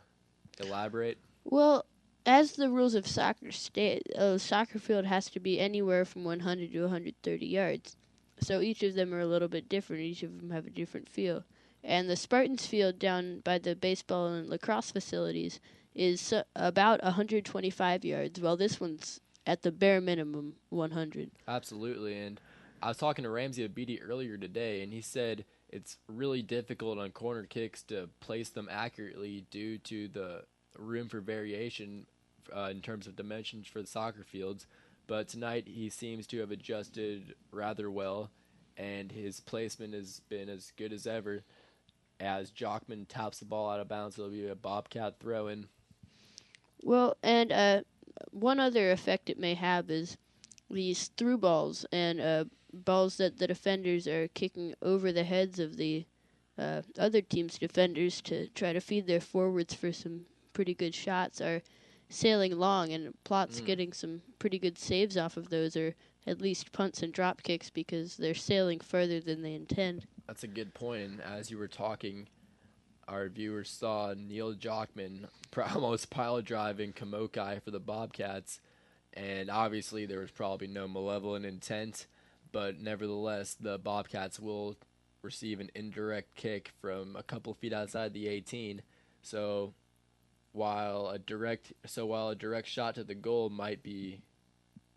to elaborate? Well, as the rules of soccer state, a soccer field has to be anywhere from 100 to 130 yards. So each of them are a little bit different. Each of them have a different feel. And the Spartans field down by the baseball and lacrosse facilities is about 125 yards, while this one's at the bare minimum 100. Absolutely, and I was talking to Ramsey Abidi earlier today, and he said it's really difficult on corner kicks to place them accurately due to the room for variation in terms of dimensions for the soccer fields. But tonight he seems to have adjusted rather well, and his placement has been as good as ever. As Jockman taps the ball out of bounds, it'll be a Bobcat throw-in. Well, and one other effect it may have is these through balls and balls that the defenders are kicking over the heads of the other team's defenders to try to feed their forwards for some pretty good shots are sailing long, and Plott's getting some pretty good saves off of those, or at least punts and drop kicks, because they're sailing further than they intend. That's a good point, and as you were talking, our viewers saw Neil Jockman almost pile driving Kamokai for the Bobcats, and obviously there was probably no malevolent intent, but nevertheless the Bobcats will receive an indirect kick from a couple feet outside the 18. So while a direct shot to the goal might be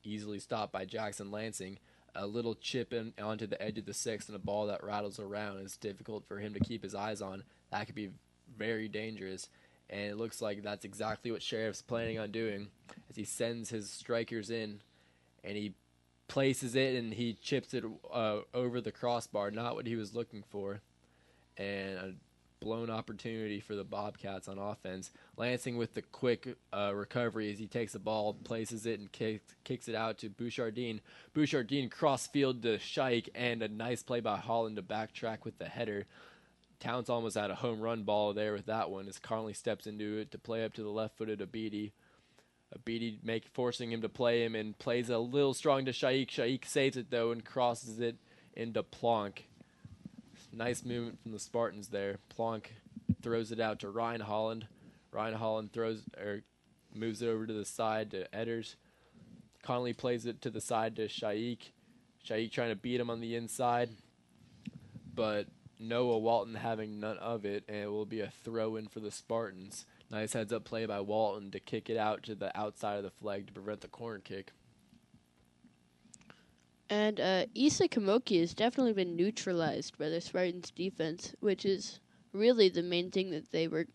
easily stopped by Jackson Lansing, a little chip in onto the edge of the 6 and a ball that rattles around is difficult for him to keep his eyes on. That could be very dangerous, and it looks like that's exactly what Sheriff's planning on doing as he sends his strikers in, and he places it and he chips it over the crossbar, not what he was looking for, and a blown opportunity for the Bobcats on offense. Lansing with the quick recovery as he takes the ball, places it, and kicks it out to Bouchardine. Bouchardine cross-field to Shaikh, and a nice play by Holland to backtrack with the header. Towns almost had a home run ball there with that one as Conley steps into it to play up to the left-footed Abidi. Abidi forcing him to play him and plays a little strong to Shaikh. Shaikh saves it, though, and crosses it into Plonk. Nice movement from the Spartans there. Plonk throws it out to Ryan Holland. Ryan Holland moves it over to the side to Edders. Connolly plays it to the side to Shaikh. Shaikh trying to beat him on the inside, but Noah Walton having none of it, and it will be a throw-in for the Spartans. Nice heads-up play by Walton to kick it out to the outside of the flag to prevent the corner kick. And Issa Kamoki has definitely been neutralized by the Spartans' defense, which is really the main thing that they were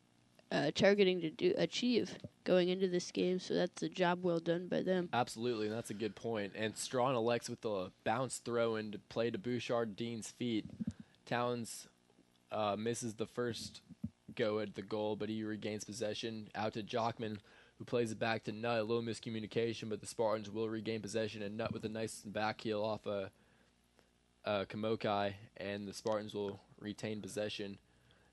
targeting to achieve going into this game. So that's a job well done by them. Absolutely, and that's a good point. And Strawn elects with the bounce throw in to play to Bouchard Dean's feet. Towns misses the first go at the goal, but he regains possession out to Jockman, who plays it back to Nutt. A little miscommunication, but the Spartans will regain possession, and Nutt with a nice back heel off Kamokai, and the Spartans will retain possession.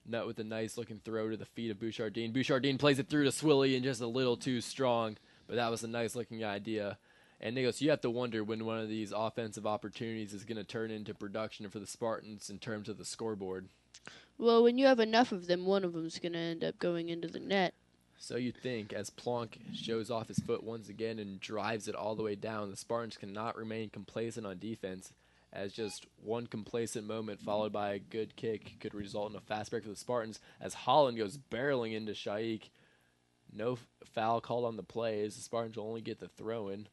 Nutt with a nice looking throw to the feet of Bouchardine. Bouchardine plays it through to Swilly and just a little too strong, but that was a nice looking idea. And Nicholas, you have to wonder when one of these offensive opportunities is going to turn into production for the Spartans in terms of the scoreboard. Well, when you have enough of them, one of them's going to end up going into the net. So you think, as Plonk shows off his foot once again and drives it all the way down, the Spartans cannot remain complacent on defense, as just one complacent moment followed by a good kick could result in a fast break for the Spartans, as Holland goes barreling into Shaikh. No foul called on the play, as the Spartans will only get the throw-in.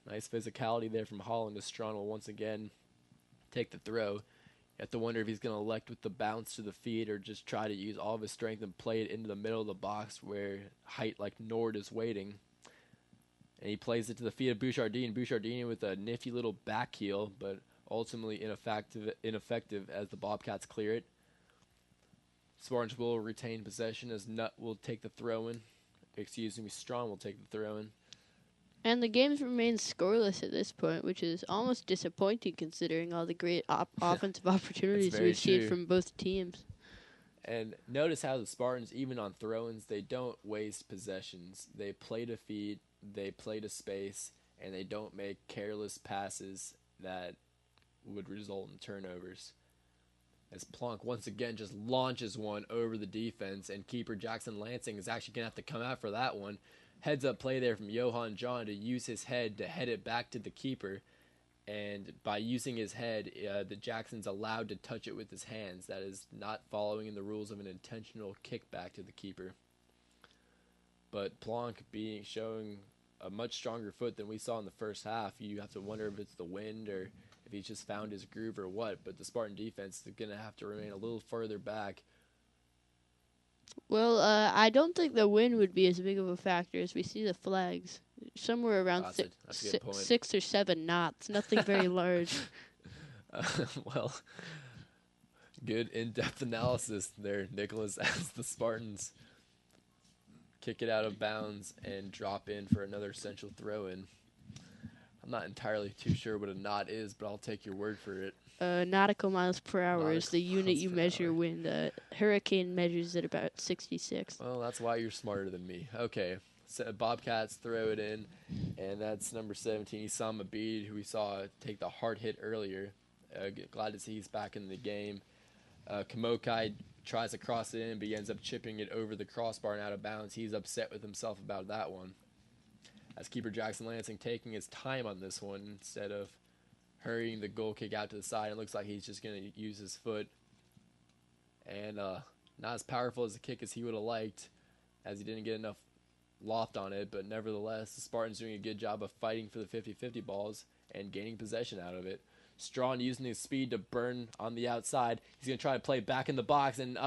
Nice physicality there from Holland, as Strawn will once again take the throw. You have to wonder if he's going to elect with the bounce to the feet or just try to use all of his strength and play it into the middle of the box where height like Nord is waiting. And he plays it to the feet of Bouchardine. Bouchardine with a nifty little back heel, but ultimately ineffective as the Bobcats clear it. Spartans will retain possession as Nutt will take the throw-in. Strawn will take the throw-in. And the games remain scoreless at this point, which is almost disappointing considering all the great offensive opportunities we've seen from both teams. And notice how the Spartans, even on throw-ins, they don't waste possessions. They play to feet, they play to space, and they don't make careless passes that would result in turnovers. As Plonk once again just launches one over the defense, and keeper Jackson Lansing is actually going to have to come out for that one. Heads up play there from Johan John to use his head to head it back to the keeper. And by using his head, the Jackson's allowed to touch it with his hands. That is not following in the rules of an intentional kickback to the keeper. But Plonk showing a much stronger foot than we saw in the first half. You have to wonder if it's the wind or if he's just found his groove or what. But the Spartan defense is going to have to remain a little further back. Well, I don't think the wind would be as big of a factor as we see the flags. Somewhere around 6 or 7 knots. Nothing very large. Well, good in-depth analysis there, Nicholas, as the Spartans kick it out of bounds and drop in for another central throw-in. I'm not entirely too sure what a knot is, but I'll take your word for it. Nautical miles per hour is the unit you measure wind. Hurricane measures at about 66. Well, that's why you're smarter than me. Okay, so Bobcats throw it in, and that's number 17, Isam Abid, who we saw take the hard hit earlier. Glad to see he's back in the game. Kamokai tries to cross it in, but he ends up chipping it over the crossbar and out of bounds. He's upset with himself about that one. As keeper Jackson Lansing taking his time on this one instead of hurrying the goal kick out to the side. It looks like he's just going to use his foot. And not as powerful as the kick as he would have liked, as he didn't get enough loft on it. But nevertheless, the Spartans doing a good job of fighting for the 50-50 balls and gaining possession out of it. Strawn using his speed to burn on the outside. He's going to try to play back in the box, and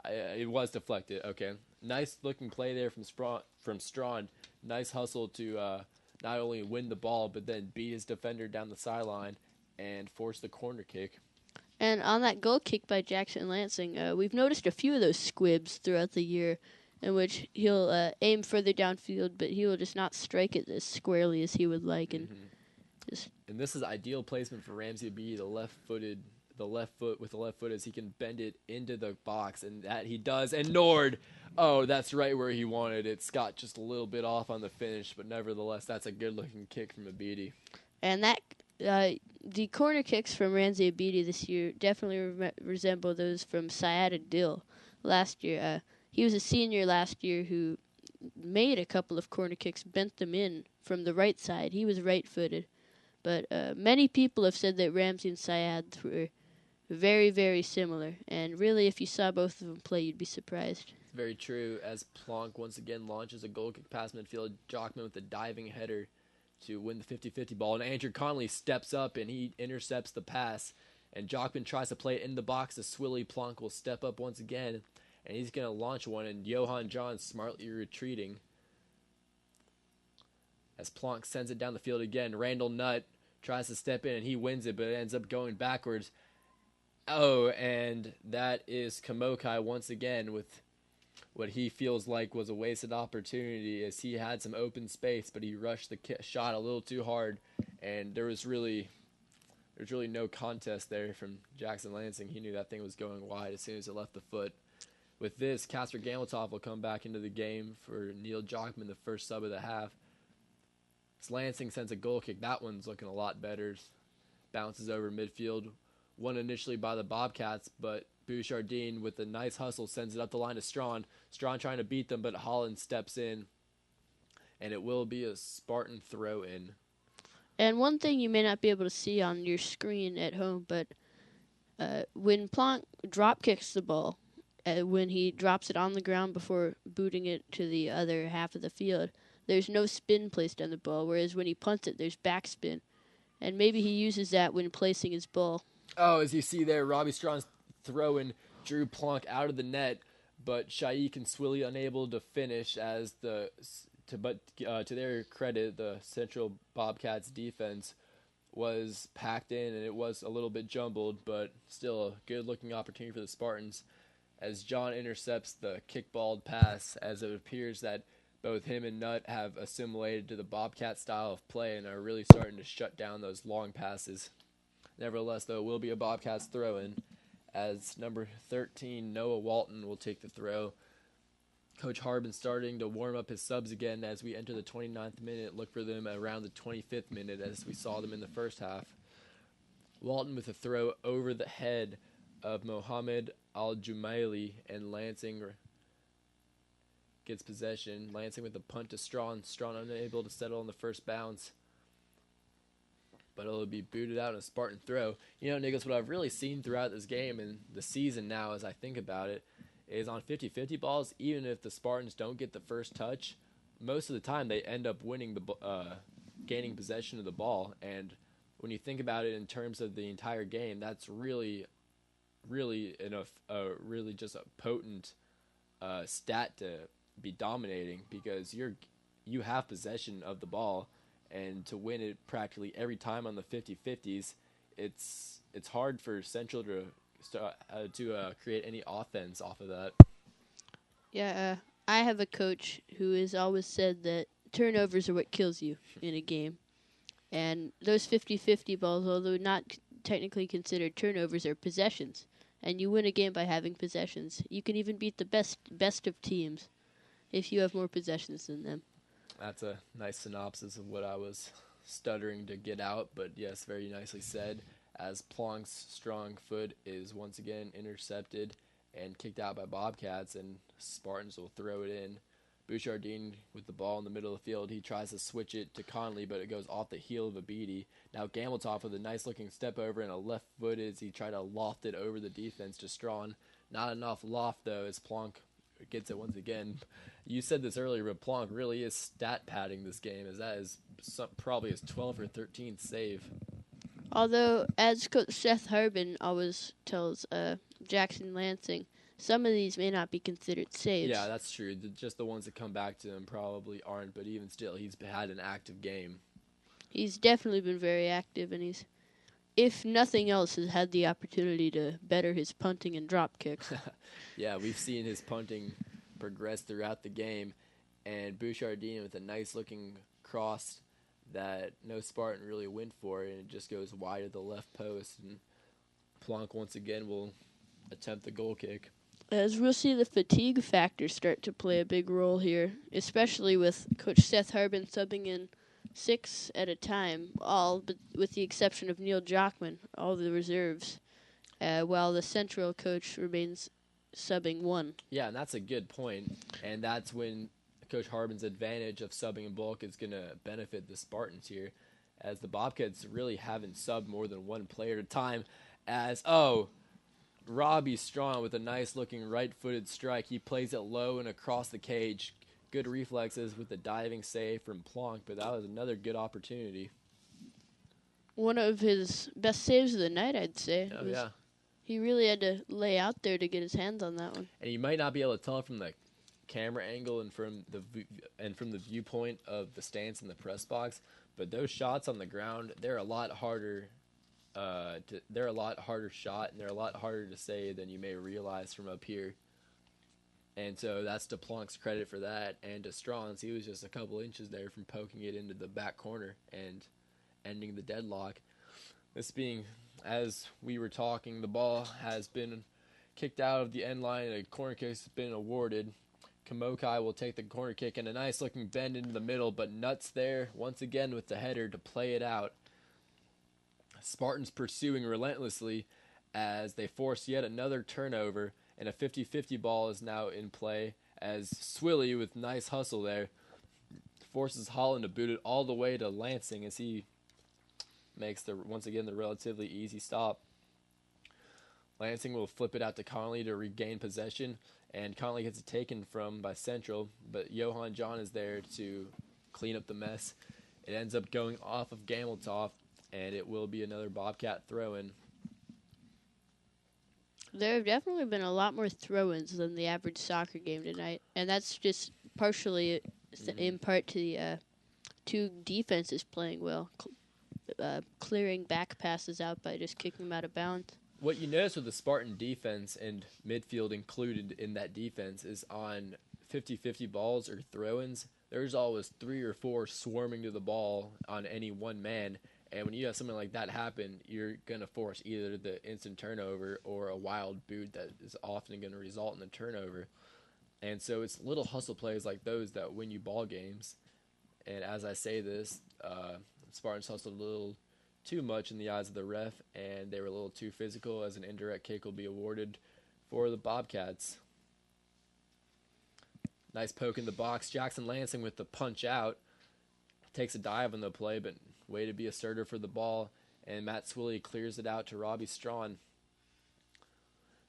it was deflected. Okay, nice looking play there from Strawn. Nice hustle to not only win the ball, but then beat his defender down the sideline and force the corner kick. And on that goal kick by Jackson Lansing, we've noticed a few of those squibs throughout the year in which he'll aim further downfield, but he will just not strike it as squarely as he would like. And and this is ideal placement for Ramsey B, the left foot with the left foot, as he can bend it into the box, and that he does. And Nord, that's right where he wanted it. Scott just a little bit off on the finish, but nevertheless, that's a good-looking kick from Abidi. And that the corner kicks from Ramsey Abidi this year definitely resemble those from Syed Dill last year. He was a senior last year who made a couple of corner kicks, bent them in from the right side. He was right-footed. But many people have said that Ramsey and Syed were very, very similar. And really, if you saw both of them play, you'd be surprised. It's very true, as Plonk once again launches a goal kick past midfield. Jockman with a diving header to win the 50-50 ball. And Andrew Conley steps up, and he intercepts the pass. And Jockman tries to play it in the box. The Swilly Plonk will step up once again and he's going to launch one, and Johan John smartly retreating as Plonk sends it down the field again. Randall Nutt tries to step in, and he wins it, but it ends up going backwards. Oh, and that is Kamokai once again with what he feels like was a wasted opportunity, as he had some open space, but he rushed the shot a little too hard, and there's really no contest there from Jackson Lansing. He knew that thing was going wide as soon as it left the foot. With this, Casper Gameltoff will come back into the game for Neil Jockman, the first sub of the half. As Lansing sends a goal kick. That one's looking a lot better. Bounces over midfield. Won initially by the Bobcats, but Bouchardine with a nice hustle sends it up the line to Strawn. Strawn trying to beat them, but Holland steps in, and it will be a Spartan throw-in. And one thing you may not be able to see on your screen at home, but when Plonk drop kicks the ball, when he drops it on the ground before booting it to the other half of the field, there's no spin placed on the ball, whereas when he punts it, there's backspin. And maybe he uses that when placing his ball. Oh, as you see there, Robbie Strawn's throwing drew Plonk out of the net, but Shaik and Swilly unable to finish as to their credit, the Central Bobcats defense was packed in, and it was a little bit jumbled, but still a good-looking opportunity for the Spartans as John intercepts the kickballed pass, as it appears that both him and Nutt have assimilated to the Bobcat style of play and are really starting to shut down those long passes. Nevertheless, though, it will be a Bobcats throw-in as number 13, Noah Walton, will take the throw. Coach Harbin starting to warm up his subs again as we enter the 29th minute. Look for them around the 25th minute as we saw them in the first half. Walton with a throw over the head of Mohammed Al-Jumaili, and Lansing gets possession. Lansing with a punt to Strawn. Strawn unable to settle on the first bounce, but it'll be booted out in a Spartan throw. You know, Nicholas, what I've really seen throughout this game and the season now as I think about it is on 50-50 balls, even if the Spartans don't get the first touch, most of the time they end up winning gaining possession of the ball. And when you think about it in terms of the entire game, that's really just a potent stat to be dominating, because you have possession of the ball, and to win it practically every time on the 50-50s, it's hard for Central to create any offense off of that. Yeah, I have a coach who has always said that turnovers are what kills you in a game. And those 50-50 balls, although not technically considered turnovers, are possessions. And you win a game by having possessions. You can even beat the best of teams if you have more possessions than them. That's a nice synopsis of what I was stuttering to get out, but yes, very nicely said, as Plonk's strong foot is once again intercepted and kicked out by Bobcats, and Spartans will throw it in. Bouchardine with the ball in the middle of the field. He tries to switch it to Conley, but it goes off the heel of Abidi. Now Gameltoff with a nice-looking step over and a left foot as he tried to loft it over the defense to Strawn. Not enough loft, though, as Plonk gets it once again. You said this earlier, but Plonk really is stat padding this game, as that is probably his 12th or 13th save. Although, as Coach Seth Harbin always tells Jackson Lansing, some of these may not be considered saves. Yeah, that's true. Just the ones that come back to him probably aren't, but even still, he's had an active game. He's definitely been very active, and he's, if nothing else, has had the opportunity to better his punting and drop kicks. Yeah, we've seen his punting progress throughout the game, and Bouchardine with a nice-looking cross that no Spartan really went for, and it just goes wide of the left post, and Plonk once again will attempt the goal kick. As we'll see the fatigue factor start to play a big role here, especially with Coach Seth Harbin subbing in 6 at a time, all but with the exception of Neil Jockman, all the reserves, while the Central coach remains subbing 1. Yeah, and that's a good point, and that's when Coach Harbin's advantage of subbing in bulk is going to benefit the Spartans here, as the Bobcats really haven't subbed more than one player at a time, as, Robbie Strawn with a nice-looking right-footed strike. He plays it low and across the cage. Good reflexes with the diving save from Plonk, but that was another good opportunity. One of his best saves of the night, I'd say. Oh, yeah. He really had to lay out there to get his hands on that one. And you might not be able to tell from the camera angle and from the viewpoint of the stance in the press box, but those shots on the ground, they're a lot harder. They're a lot harder shot, and they're a lot harder to say than you may realize from up here. And so that's to Plunk's credit for that, and to Strawn's. He was just a couple inches there from poking it into the back corner and ending the deadlock. This being, as we were talking, the ball has been kicked out of the end line, and a corner kick has been awarded. Kamokai will take the corner kick, and a nice-looking bend into the middle, but Nuts there, once again with the header to play it out. Spartans pursuing relentlessly as they force yet another turnover, and a 50-50 ball is now in play as Swilly, with nice hustle there, forces Holland to boot it all the way to Lansing as he makes once again the relatively easy stop. Lansing will flip it out to Conley to regain possession, and Conley gets it taken from by Central, but Johan John is there to clean up the mess. It ends up going off of Gameltoft, and it will be another Bobcat throw-in. There have definitely been a lot more throw-ins than the average soccer game tonight, and that's just partially in part to the two defenses playing well, clearing back passes out by just kicking them out of bounds. What you notice with the Spartan defense, and midfield included in that defense, is on 50-50 balls or throw-ins, there's always 3 or 4 swarming to the ball on any one man. And when you have something like that happen, you're going to force either the instant turnover or a wild boot that is often going to result in a turnover. And so it's little hustle plays like those that win you ball games. And as I say this, Spartans hustled a little too much in the eyes of the ref, and they were a little too physical, as an indirect kick will be awarded for the Bobcats. Nice poke in the box. Jackson Lansing with the punch out. Takes a dive on the play, but way to be assertive for the ball, and Matt Swilly clears it out to Robbie Strawn.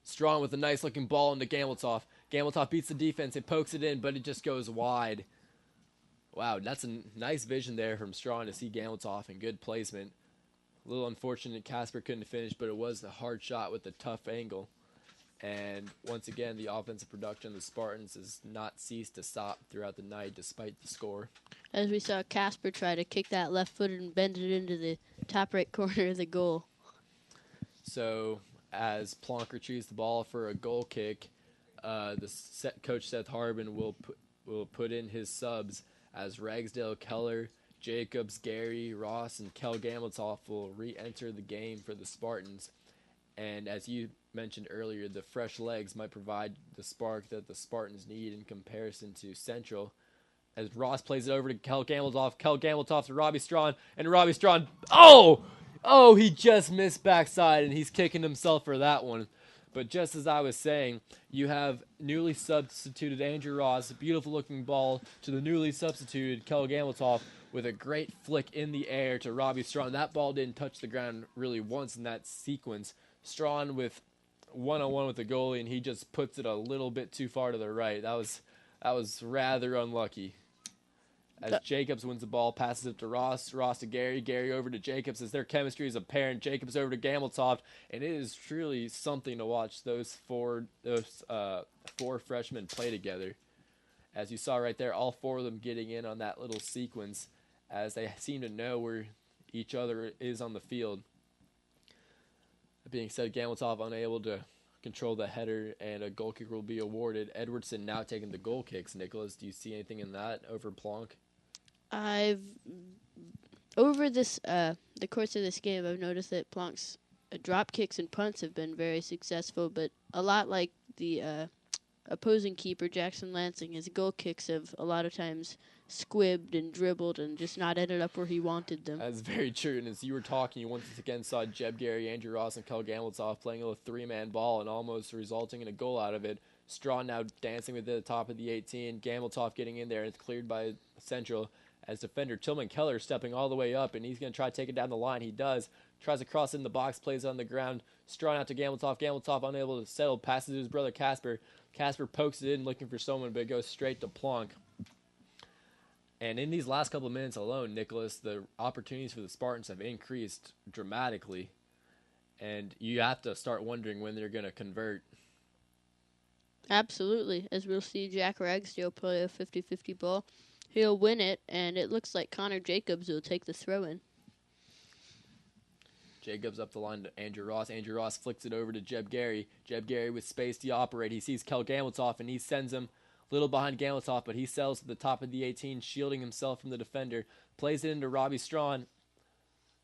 Strawn with a nice-looking ball into Gameltoft. Gameltoft beats the defense and pokes it in, but it just goes wide. Wow, that's a nice vision there from Strawn to see Gameltoft in good placement. A little unfortunate Casper couldn't finish, but it was a hard shot with a tough angle. And once again, the offensive production of the Spartans has not ceased to stop throughout the night despite the score. As we saw Casper try to kick that left foot and bend it into the top right corner of the goal. So as Plonk retrieves the ball for a goal kick, coach Seth Harbin will put in his subs as Ragsdale, Keller, Jacobs, Gary, Ross, and Kel Gameltoft will re-enter the game for the Spartans. And as you mentioned earlier, the fresh legs might provide the spark that the Spartans need in comparison to Central. As Ross plays it over to Kel Gameltoft to Robbie Strawn, and Robbie Strawn, he just missed backside, and he's kicking himself for that one. But just as I was saying, you have newly substituted Andrew Ross, a beautiful-looking ball to the newly substituted Kel Gameltoft with a great flick in the air to Robbie Strawn. That ball didn't touch the ground really once in that sequence. Strawn with one-on-one with the goalie, and he just puts it a little bit too far to the right. That was rather unlucky. As Jacobs wins the ball, passes it to Ross to Gary over to Jacobs as their chemistry is apparent. Jacobs over to Gameltoft, and it is truly something to watch those four freshmen play together. As you saw right there, all 4 of them getting in on that little sequence as they seem to know where each other is on the field. That being said, Gameltoft unable to control the header, and a goal kick will be awarded. Edwardson now taking the goal kicks. Nicholas, do you see anything in that over Plonk? Over this the course of this game, I've noticed that Plonk's drop kicks and punts have been very successful, but a lot like the opposing keeper, Jackson Lansing, his goal kicks have a lot of times squibbed and dribbled and just not ended up where he wanted them. That's very true, and as you were talking, you once again saw Jeb Gary, Andrew Ross, and Kel Gameltoft playing a little 3-man ball and almost resulting in a goal out of it. Strawn now dancing with the top of the 18, Gameltoft getting in there, and it's cleared by Central as defender Tillman Keller stepping all the way up, and he's going to try to take it down the line. He does. Tries to cross in the box, plays on the ground. Strawn out to Gameltoft. Gameltoft unable to settle, passes to his brother Casper. Casper pokes it in looking for someone, but it goes straight to Plonk. And in these last couple of minutes alone, Nicholas, the opportunities for the Spartans have increased dramatically. and you have to start wondering when they're going to convert. Absolutely. As we'll see Jack Ragsdale play a 50-50 ball. He'll win it, and it looks like Connor Jacobs will take the throw in. Jacobs up the line to Andrew Ross. Andrew Ross flicks it over to Jeb Gary. Jeb Gary with space to operate. He sees Kel Gamiltoff, and he sends him a little behind Gamiltoff, but he sells to the top of the 18, shielding himself from the defender. Plays it into Robbie Strawn.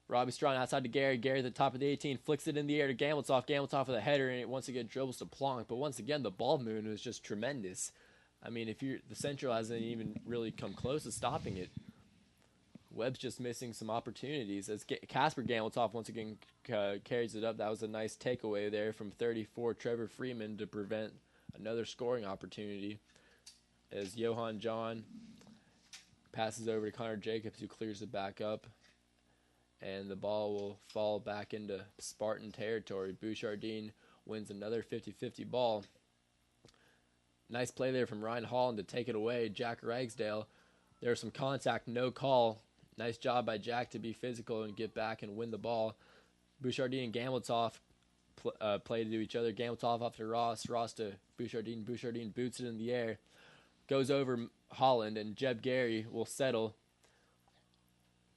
Robbie Strawn outside to Gary. Gary at the top of the 18 flicks it in the air to Gamiltoff. Gamiltoff with a header, and it once again dribbles to Plonk. But once again, the ball movement was just tremendous. I mean, the Central hasn't even really come close to stopping it. Webb's just missing some opportunities. As Casper Gamiltoff once again carries it up. That was a nice takeaway there from 34 Trevor Freeman to prevent another scoring opportunity. As Johan John passes over to Connor Jacobs, who clears it back up. And the ball will fall back into Spartan territory. Bouchardine wins another 50-50 ball. Nice play there from Ryan Holland to take it away. Jack Ragsdale. There's some contact, no call. Nice job by Jack to be physical and get back and win the ball. Bouchardine and Gamiltoff play to each other. Gamiltoff off to Ross. Ross to Bouchardine. Bouchardine boots it in the air. Goes over Holland, and Jeb Gary will settle.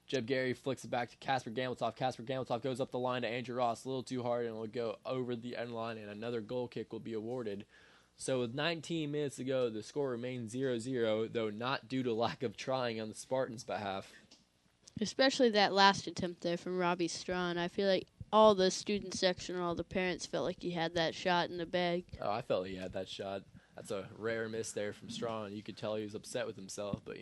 Jeb Gary flicks it back to Casper Gamiltoff. Casper Gamiltoff goes up the line to Andrew Ross a little too hard, and will go over the end line, and another goal kick will be awarded. So with 19 minutes to go, the score remains 0-0, though not due to lack of trying on the Spartans' behalf. Especially that last attempt there from Robbie Strawn. I feel like all the student section and all the parents felt like he had that shot in the bag. Oh, I felt he had that shot. That's a rare miss there from Strawn. You could tell he was upset with himself, but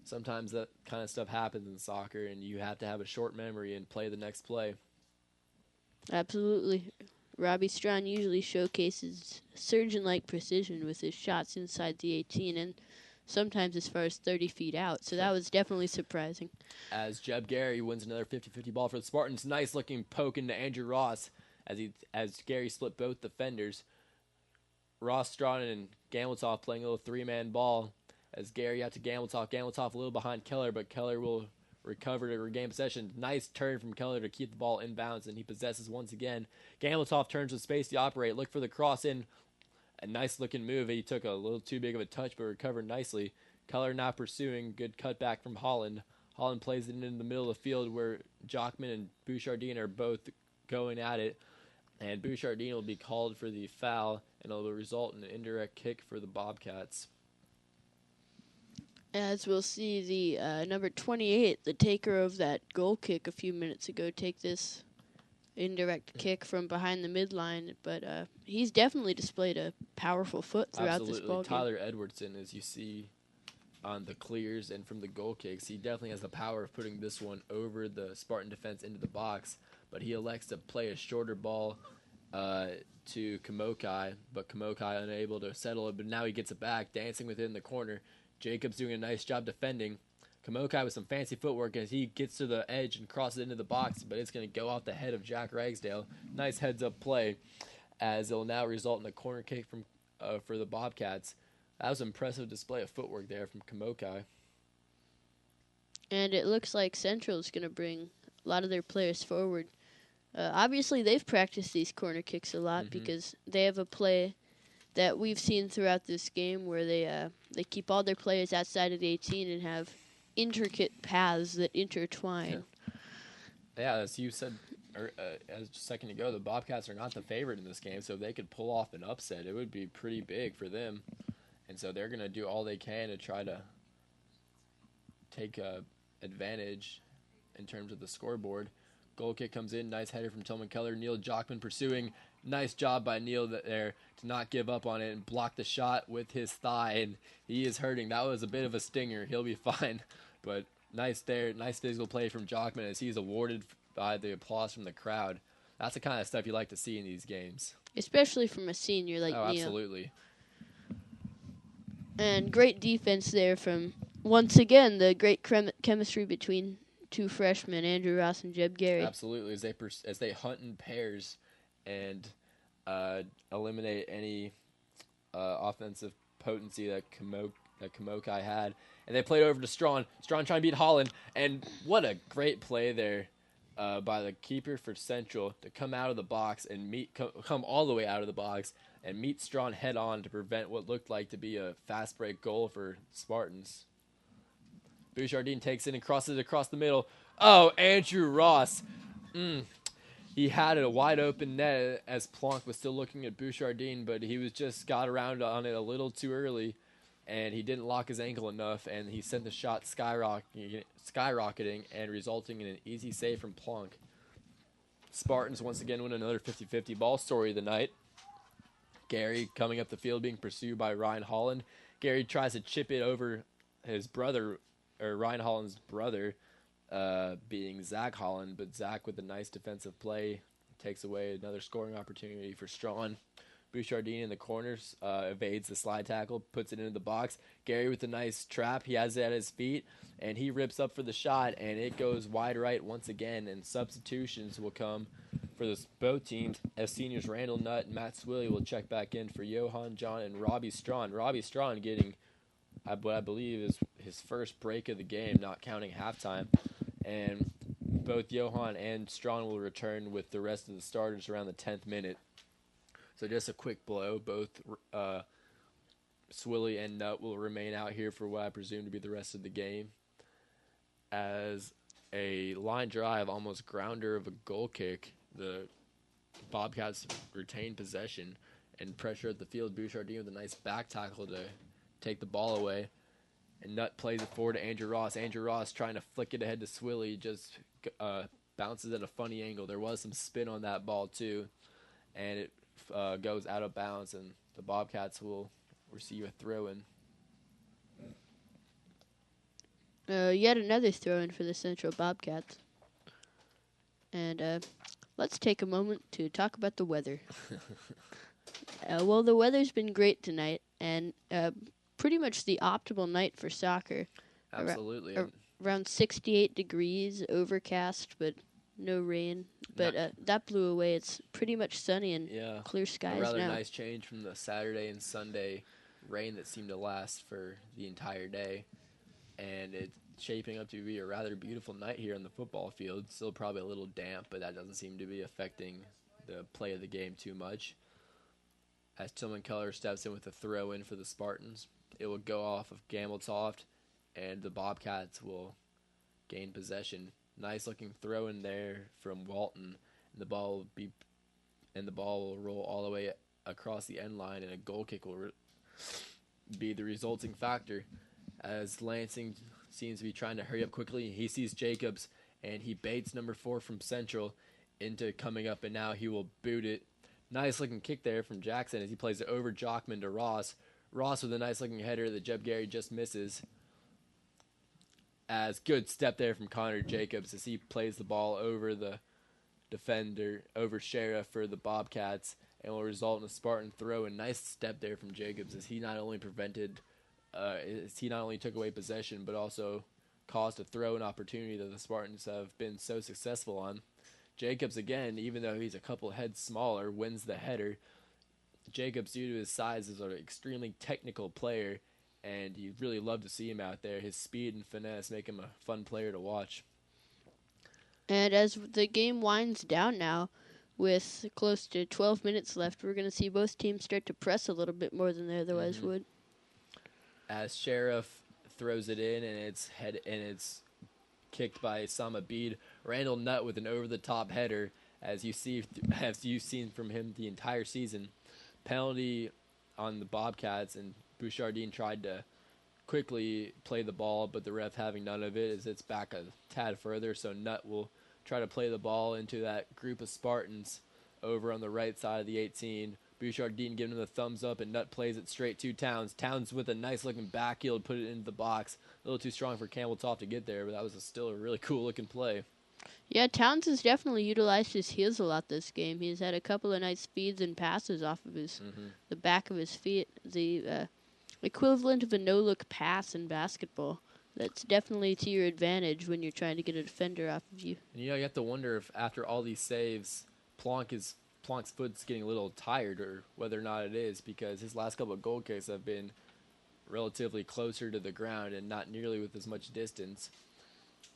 sometimes that kind of stuff happens in soccer, and you have to have a short memory and play the next play. Absolutely. Robbie Strawn usually showcases surgeon-like precision with his shots inside the 18 and sometimes as far as 30 feet out, so that was definitely surprising. As Jeb Gary wins another 50-50 ball for the Spartans, nice-looking poke into Andrew Ross as Gary split both defenders. Ross, Strawn, and Gamiltoff playing a little three-man ball as Gary out to Gamiltoff. Gamiltoff a little behind Keller, but Keller will recover to regain possession. Nice turn from Keller to keep the ball in bounds, and he possesses once again. Gamiltoff turns with space to operate. Look for the cross in. A nice-looking move. He took a little too big of a touch, but recovered nicely. Keller now pursuing. Good cutback from Holland. Holland plays it in the middle of the field where Jockman and Bouchardine are both going at it. And Bouchardine will be called for the foul, and it will result in an indirect kick for the Bobcats. As we'll see, the number 28, the taker of that goal kick a few minutes ago, take this indirect kick from behind the midline. But he's definitely displayed a powerful foot throughout this ball game. Tyler Edwardson, as you see on the clears and from the goal kicks, he definitely has the power of putting this one over the Spartan defense into the box. But he elects to play a shorter ball to Kamokai, but Kamokai unable to settle it. But now he gets it back, dancing within the corner. Jacobs doing a nice job defending. Kamokai with some fancy footwork as he gets to the edge and crosses into the box, but it's going to go off the head of Jack Ragsdale. Nice heads-up play as it'll now result in a corner kick for the Bobcats. That was an impressive display of footwork there from Kamokai. And it looks like Central is going to bring a lot of their players forward. Obviously, they've practiced these corner kicks a lot because they have a play that we've seen throughout this game where they keep all their players outside of the 18 and have intricate paths that intertwine. Yeah, as you said as a second ago, the Bobcats are not the favorite in this game, so if they could pull off an upset, it would be pretty big for them. And so they're going to do all they can to try to take advantage in terms of the scoreboard. Goal kick comes in, nice header from Tillman Keller. Neil Jockman pursuing. Nice job by Neil there to not give up on it and block the shot with his thigh, and he is hurting. That was a bit of a stinger. He'll be fine, but nice there. Nice physical play from Jockman as he's awarded by the applause from the crowd. That's the kind of stuff you like to see in these games. Especially from a senior like Neil. Absolutely. And great defense there from, once again, the great chemistry between two freshmen, Andrew Ross and Jeb Gary. Absolutely, as they hunt in pairs and eliminate any offensive potency that Kamokai had. And they played over to Strawn. Strawn trying to beat Holland. And what a great play there by the keeper for Central to come out of the box and come all the way out of the box and meet Strawn head on to prevent what looked like to be a fast break goal for Spartans. Bouchardine takes it and crosses it across the middle. Oh, Andrew Ross. He had a wide open net as Plonk was still looking at Bouchardine, but he was just got around on it a little too early, and he didn't lock his ankle enough, and he sent the shot skyrocketing and resulting in an easy save from Plonk. Spartans once again win another 50-50 ball story of the night. Gary coming up the field being pursued by Ryan Holland. Gary tries to chip it over his brother, or Ryan Holland's brother, being Zach Holland, but Zach with a nice defensive play takes away another scoring opportunity for Strawn. Bouchardine in the corners evades the slide tackle, puts it into the box. Gary with a nice trap, he has it at his feet, and he rips up for the shot, and it goes wide right once again, and substitutions will come for both teams as seniors Randall Nutt and Matt Swilly will check back in for Johan John and Robbie Strawn. Robbie Strawn getting what I believe is his first break of the game, not counting halftime. And both Johan and Strawn will return with the rest of the starters around the 10th minute. So just a quick blow. Both Swilly and Nutt will remain out here for what I presume to be the rest of the game. As a line drive, almost grounder of a goal kick, the Bobcats retain possession and pressure at the field. Bouchardine with a nice back tackle to take the ball away. And Nutt plays it forward to Andrew Ross. Andrew Ross trying to flick it ahead to Swilly, just bounces at a funny angle. There was some spin on that ball too, and it goes out of bounds, and the Bobcats will receive a throw-in. Yet another throw-in for the Central Bobcats. And let's take a moment to talk about the weather. Well, the weather's been great tonight, and pretty much the optimal night for soccer. Absolutely. Around 68 degrees, overcast, but no rain. But that blew away. It's pretty much sunny and clear skies now. A rather now. nice change from the Saturday and Sunday rain that seemed to last for the entire day. And it's shaping up to be a rather beautiful night here on the football field. Still probably a little damp, but that doesn't seem to be affecting the play of the game too much. As Tillman Keller steps in with a throw-in for the Spartans, it will go off of Gambletoft, and the Bobcats will gain possession. Nice-looking throw-in there from Walton, and the ball will roll all the way across the end line, and a goal kick will be the resulting factor. As Lansing seems to be trying to hurry up quickly, he sees Jacobs, and he baits number 4 from Central into coming up, and now he will boot it. Nice-looking kick there from Jackson as he plays it over Jockman to Ross. Ross with a nice-looking header that Jeb Gary just misses. As good step there from Connor Jacobs as he plays the ball over the defender, over Sheriff for the Bobcats, and will result in a Spartan throw. A nice step there from Jacobs as he not only took away possession, but also caused a throw-in opportunity that the Spartans have been so successful on. Jacobs, again, even though he's a couple heads smaller, wins the header. Jacobs, due to his size, is an extremely technical player, and you'd really love to see him out there. His speed and finesse make him a fun player to watch. And as the game winds down now, with close to 12 minutes left, we're going to see both teams start to press a little bit more than they otherwise would. As Sheriff throws it in, and it's kicked by Sama Bede. Randall Nutt with an over-the-top header, as you've seen from him the entire season. Penalty on the Bobcats, and Bouchardine tried to quickly play the ball, but the ref having none of it as it's back a tad further, so Nutt will try to play the ball into that group of Spartans over on the right side of the 18. Bouchardine giving him the thumbs up, and Nutt plays it straight to Towns. Towns with a nice-looking back heel to put it into the box. A little too strong for Campbell-Toft to get there, but that was still a really cool-looking play. Yeah, Towns has definitely utilized his heels a lot this game. He's had a couple of nice speeds and passes off of the back of his feet. The equivalent of a no-look pass in basketball. That's definitely to your advantage when you're trying to get a defender off of you. And you have to wonder if after all these saves, Plonk's foot's getting a little tired, or whether or not it is, because his last couple of goal kicks have been relatively closer to the ground and not nearly with as much distance.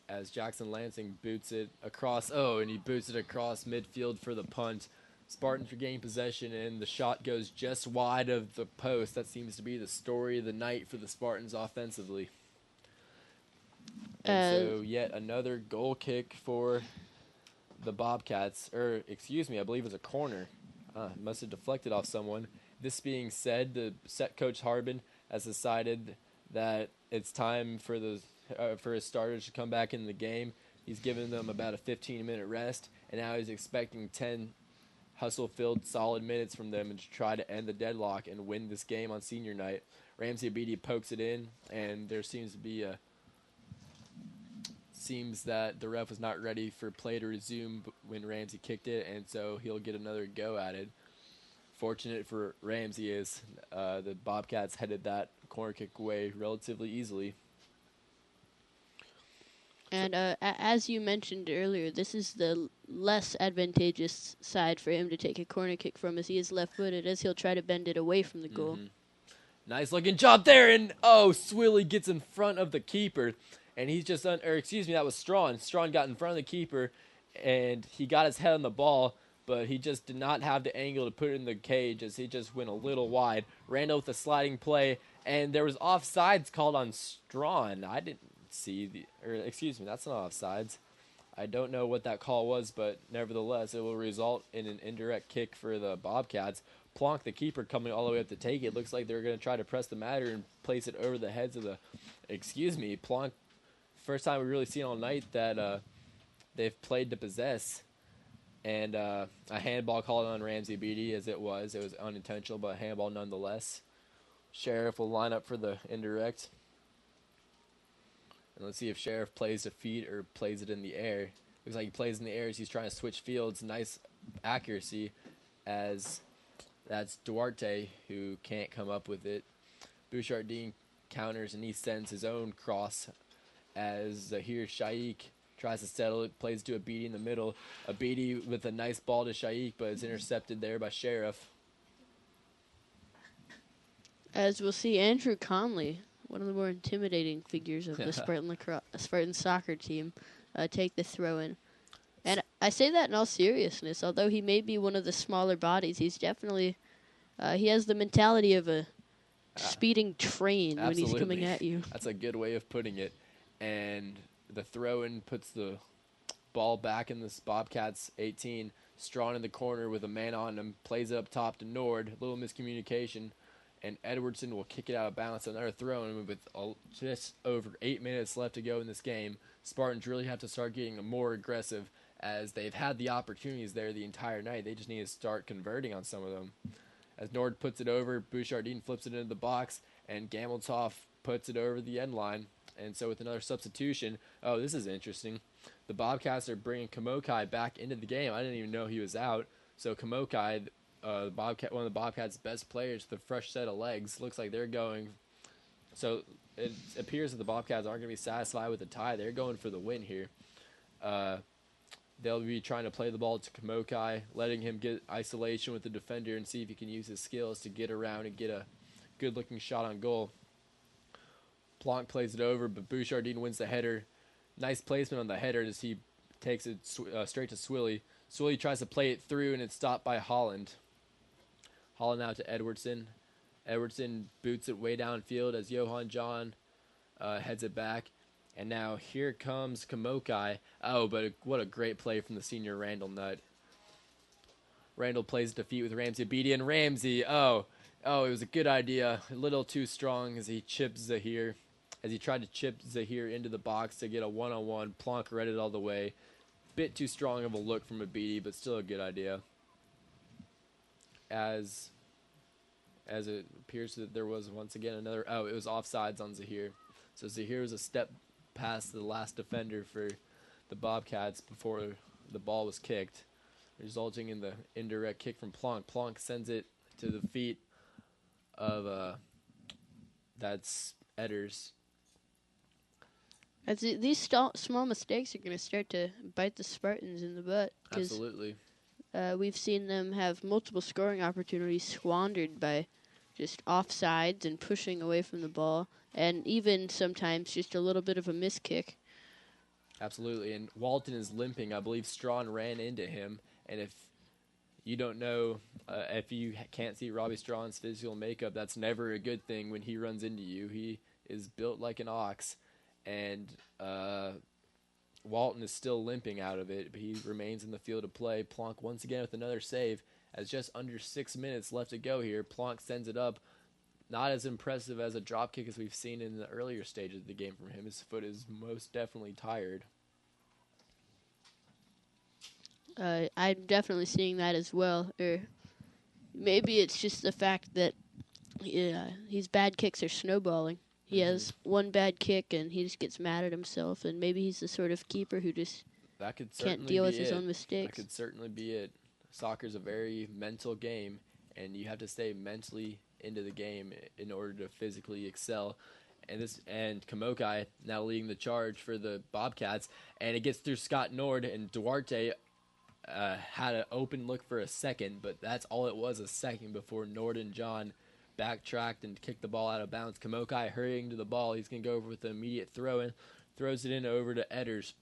as Jackson Lansing boots it across. Oh, and he boots it across midfield for the punt. Spartans regain possession, and the shot goes just wide of the post. That seems to be the story of the night for the Spartans offensively. And so yet another goal kick for the Bobcats. Or, excuse me, I believe it's a corner. Must have deflected off someone. This being said, the set coach Harbin has decided that it's time for his starters to come back in the game. He's given them about a 15-minute rest, and now he's expecting 10 hustle-filled solid minutes from them and to try to end the deadlock and win this game on senior night. Ramsey Abidi pokes it in, and there seems that the ref was not ready for play to resume when Ramsey kicked it, and so he'll get another go at it. Fortunate for Ramsey is the Bobcats headed that corner kick away relatively easily. And as you mentioned earlier, this is the less advantageous side for him to take a corner kick from, as he is left-footed, as he'll try to bend it away from the goal. Nice looking job there, and Swilly gets in front of the keeper, and he's just that was Strawn. Strawn got in front of the keeper, and he got his head on the ball, but he just did not have the angle to put it in the cage, as he just went a little wide. Randall with a sliding play, and there was offsides called on Strawn. I didn't see that's not offsides. I don't know what that call was, but nevertheless, it will result in an indirect kick for the Bobcats. Plonk, the keeper, coming all the way up to take it. Looks like they're going to try to press the matter and place it over the heads of Plonk. First time we really seen all night that they've played to possess. And a handball called on Ramsey Beatty, as it was. It was unintentional, but a handball nonetheless. Sheriff will line up for the indirect. And let's see if Sheriff plays the feet or plays it in the air. Looks like he plays in the air as he's trying to switch fields. Nice accuracy, as that's Duarte who can't come up with it. Bouchardine counters and he sends his own cross as Zahir Shaikh tries to settle it, plays to Abidi in the middle. Abidi with a nice ball to Shaikh, but it's intercepted there by Sheriff. As we'll see, Andrew Conley, one of the more intimidating figures of the Spartan soccer team, take the throw-in. And I say that in all seriousness. Although he may be one of the smaller bodies, he's definitely he has the mentality of a speeding train when he's coming at you. That's a good way of putting it. And the throw-in puts the ball back in this Bobcats 18. Strawn in the corner with a man on him. Plays it up top to Nord. A little miscommunication. And Edwardson will kick it out of bounds. Another throw-in with just over 8 minutes left to go in this game. Spartans really have to start getting more aggressive, as they've had the opportunities there the entire night. They just need to start converting on some of them. As Nord puts it over, Bouchardine flips it into the box, and Gameltoff puts it over the end line. And so with another substitution, this is interesting. The Bobcats are bringing Kamokai back into the game. I didn't even know he was out. So Kamokai, one of the Bobcats' best players, with a fresh set of legs, looks like they're going. So it appears that the Bobcats aren't going to be satisfied with the tie. They're going for the win here. They'll be trying to play the ball to Kamokai, letting him get isolation with the defender and see if he can use his skills to get around and get a good-looking shot on goal. Plonk plays it over, but Bouchardine wins the header. Nice placement on the header as he takes it straight to Swilly. Swilly tries to play it through, and it's stopped by Holland. Holland out to Edwardson. Edwardson boots it way downfield as Johan John heads it back. And now here comes Kamokai. But what a great play from the senior Randall Nutt. Randall plays defeat with Ramsey Abidi, and Ramsey, it was a good idea. A little too strong as he chips Zahir. As he tried to chip Zahir into the box to get a one-on-one. Plonk read it all the way. Bit too strong of a look from Abidi, but still a good idea. As it appears that there was once again another, it was offsides on Zahir. So Zahir was a step past the last defender for the Bobcats before the ball was kicked, resulting in the indirect kick from Plonk. Plonk sends it to the feet of that's Edders. As these small mistakes are going to start to bite the Spartans in the butt. Absolutely. We've seen them have multiple scoring opportunities squandered by just offsides and pushing away from the ball, and even sometimes just a little bit of a miskick. Absolutely, and Walton is limping. I believe Strawn ran into him, and if you don't know, if you can't see Robbie Strawn's physical makeup, that's never a good thing when he runs into you. He is built like an ox, and Walton is still limping out of it, but he remains in the field of play. Plonk once again with another save, as just under 6 minutes left to go here. Plonk sends it up. Not as impressive as a drop kick as we've seen in the earlier stages of the game from him. His foot is most definitely tired. I'm definitely seeing that as well. Or maybe it's just the fact that his bad kicks are snowballing. He has one bad kick and he just gets mad at himself, and maybe he's the sort of keeper who just can't deal with his own mistakes. That could certainly be it. Soccer's a very mental game, and you have to stay mentally into the game in order to physically excel. And Kamokai now leading the charge for the Bobcats, and it gets through Scott Nord, and Duarte had an open look for a second, but that's all it was, a second, before Nord and John backtracked and kicked the ball out of bounds. Kamokai hurrying to the ball. He's going to go over with an immediate throw-in, throws it in over to Edders.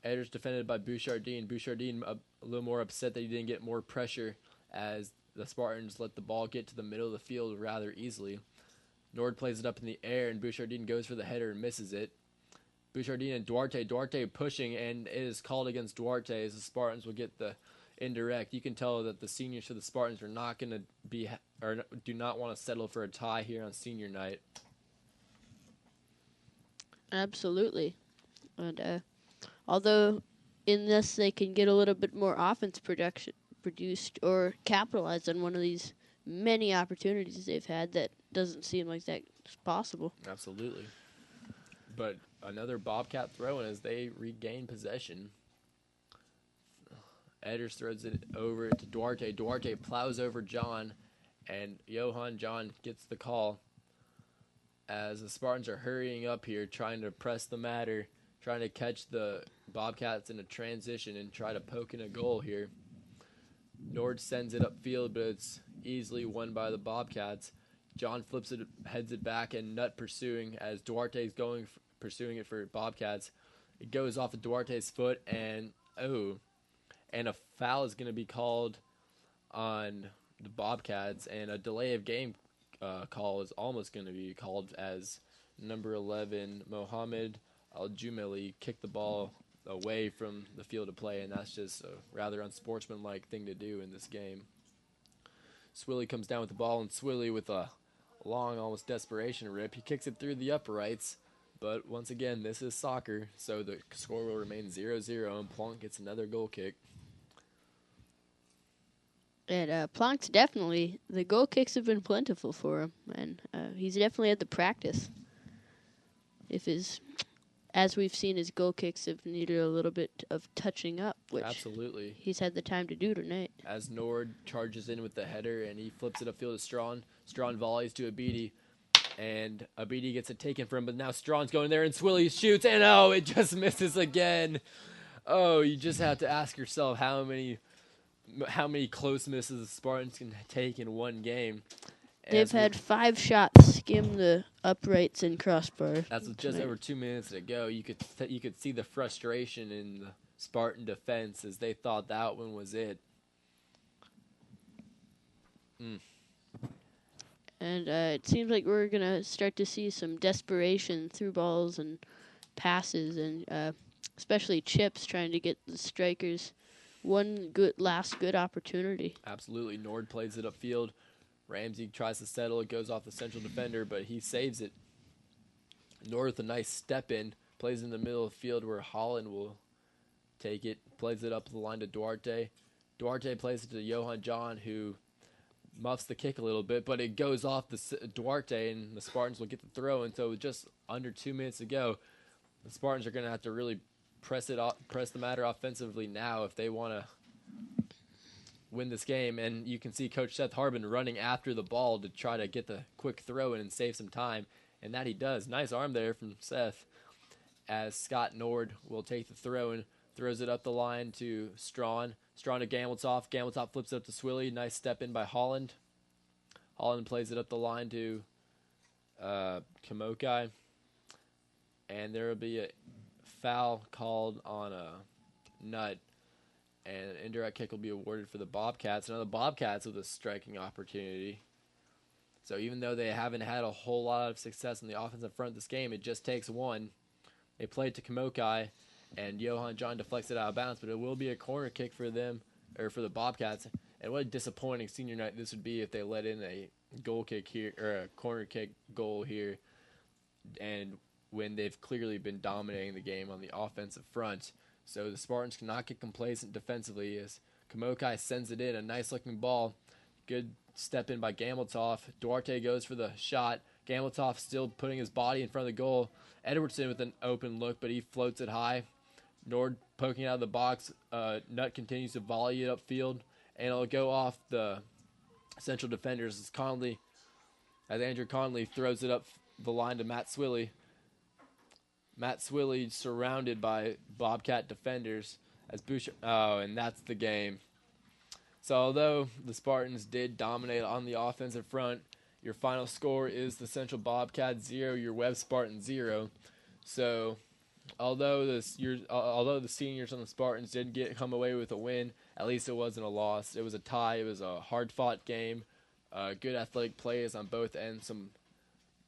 Edders defended by Bouchardine. Bouchardine a little more upset that he didn't get more pressure as the Spartans let the ball get to the middle of the field rather easily. Nord plays it up in the air, and Bouchardine goes for the header and misses it. Bouchardine and Duarte pushing, and it is called against Duarte as the Spartans will get the indirect. You can tell that the seniors for the Spartans are not going to be, or do not want to settle for a tie here on senior night. Absolutely. And although in this they can get a little bit more offense produced or capitalize on one of these many opportunities they've had, that doesn't seem like that's possible. Absolutely. But another Bobcat throw-in as they regain possession. Edders throws it over to Duarte. Duarte plows over John, and Johan John gets the call as the Spartans are hurrying up here, trying to press the matter, trying to catch the Bobcats in a transition and try to poke in a goal here. Nord sends it upfield, but it's easily won by the Bobcats. John flips it, heads it back, and Nutt pursuing as Duarte's pursuing it for Bobcats. It goes off of Duarte's foot, and a foul is going to be called on the Bobcats, and a delay of game call is almost going to be called as number 11, Mohamed Al-Jumeli, kicked the ball away from the field of play, and that's just a rather unsportsmanlike thing to do in this game. Swilly comes down with the ball, and Swilly with a long, almost desperation rip. He kicks it through the uprights, but once again, this is soccer, so the score will remain 0-0, and Plonk gets another goal kick. And Plonk's definitely, the goal kicks have been plentiful for him, and he's definitely had the practice. As we've seen, his goal kicks have needed a little bit of touching up, which Absolutely. he's had the time to do tonight. As Nord charges in with the header, and he flips it upfield to Strawn. Strawn volleys to Abidi, and Abidi gets it taken from him, but now Strawn's going there, and Swilly shoots, and it just misses again. Oh, you just have to ask yourself how many close misses the Spartans can take in one game. They've had 5 shots skim the uprights and crossbar. That's with just over 2 minutes to go. You could see the frustration in the Spartan defense as they thought that one was it. And it seems like we're going to start to see some desperation through balls and passes, and especially chips trying to get the strikers one last good opportunity. Absolutely. Nord plays it upfield. Ramsey tries to settle. It goes off the central defender, but he saves it. Nord with a nice step in. Plays in the middle of the field where Holland will take it. Plays it up the line to Duarte. Duarte plays it to Johan John, who muffs the kick a little bit, but it goes off the Duarte, and the Spartans will get the throw. And so with just under 2 minutes to go, the Spartans are going to have to really press the matter offensively now if they want to win this game. And you can see Coach Seth Harbin running after the ball to try to get the quick throw in and save some time, and that he does. Nice arm there from Seth as Scott Nord will take the throw and throws it up the line to Strawn. Strawn to Gameltoff. Gameltoff flips it up to Swilly. Nice step in by Holland. Holland plays it up the line to Kamokai. And there will be foul called on Nutt, and an indirect kick will be awarded for the Bobcats. Now the Bobcats with a striking opportunity. So even though they haven't had a whole lot of success on the offensive front this game, it just takes one. They played to Kamokai, and Johan John deflects it out of bounds, but it will be a corner kick for them, or for the Bobcats. And what a disappointing senior night this would be if they let in a goal kick here, or a corner kick goal here, and when they've clearly been dominating the game on the offensive front. So the Spartans cannot get complacent defensively as Kamokai sends it in, a nice-looking ball. Good step in by Gameltoff. Duarte goes for the shot. Gameltoff still putting his body in front of the goal. Edwardson with an open look, but he floats it high. Nord poking out of the box. Nutt continues to volley it upfield, and it'll go off the Central defenders as Andrew Conley throws it up the line to Matt Swilly. Matt Swilly surrounded by Bobcat defenders as Boucher. Oh, and that's the game. So although the Spartans did dominate on the offensive front, your final score is the Central Bobcats 0, your Webb Spartans 0. So although the seniors on the Spartans did come away with a win, at least it wasn't a loss. It was a tie. It was a hard-fought game. Good athletic plays on both ends. Some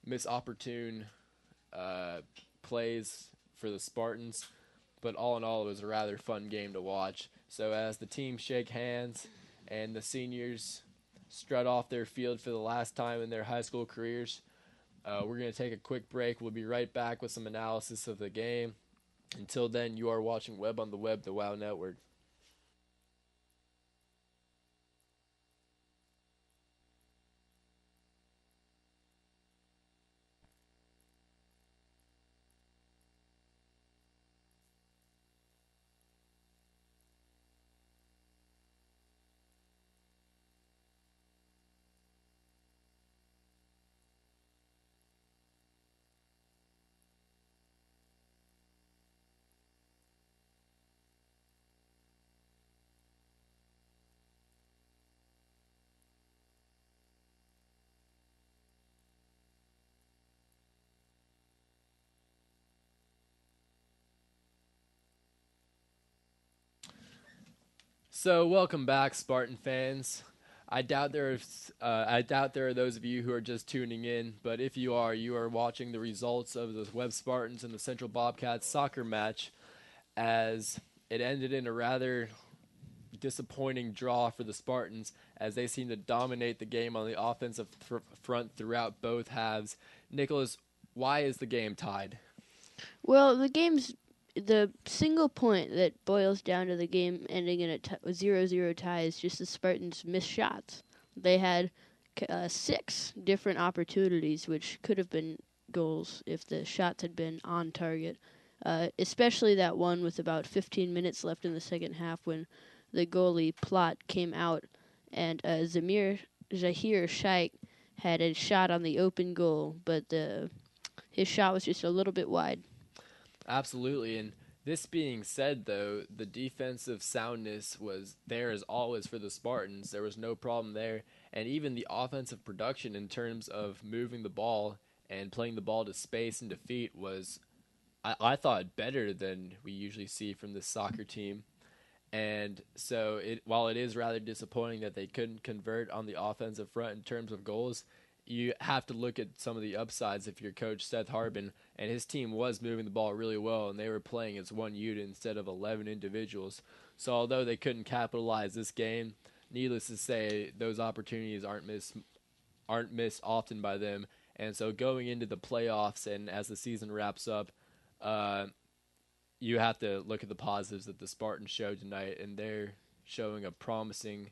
misopportune plays for the Spartans. But all in all, it was a rather fun game to watch. So as the teams shake hands and the seniors strut off their field for the last time in their high school careers, we're going to take a quick break. We'll be right back with some analysis of the game. Until then, you are watching Webb on the Web, the WOW Network. So welcome back, Spartan fans. I doubt there are those of you who are just tuning in, but if you are watching the results of the Webb Spartans and the Central Bobcats soccer match, as it ended in a rather disappointing draw for the Spartans, as they seem to dominate the game on the offensive front throughout both halves. Nicholas, why is the game tied? Well, the single point that boils down to the game ending in a 0-0 tie is just the Spartans' missed shots. They had 6 different opportunities, which could have been goals if the shots had been on target, especially that one with about 15 minutes left in the second half when the goalie Plot came out and Zahir Shaikh had a shot on the open goal, but his shot was just a little bit wide. Absolutely, and this being said, though, the defensive soundness was there as always for the Spartans. There was no problem there, and even the offensive production in terms of moving the ball and playing the ball to space and defeat was, I thought, better than we usually see from this soccer team. And so while it is rather disappointing that they couldn't convert on the offensive front in terms of goals, you have to look at some of the upsides if you're coach Seth Harbin, and his team was moving the ball really well, and they were playing as one unit instead of 11 individuals. So although they couldn't capitalize this game, needless to say, those opportunities aren't missed often by them. And so going into the playoffs and as the season wraps up, you have to look at the positives that the Spartans showed tonight, and they're showing a promising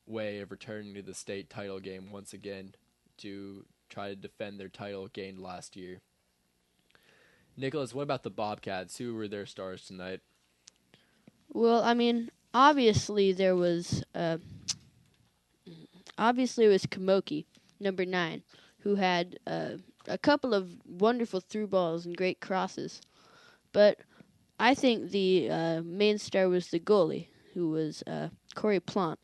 way of returning to the state title game once again to try to defend their title gained last year. Nicholas, what about the Bobcats? Who were their stars tonight? Well, I mean, obviously it was Kamoki, number 9, who had a couple of wonderful through balls and great crosses. But I think the main star was the goalie, who was Corey Plant.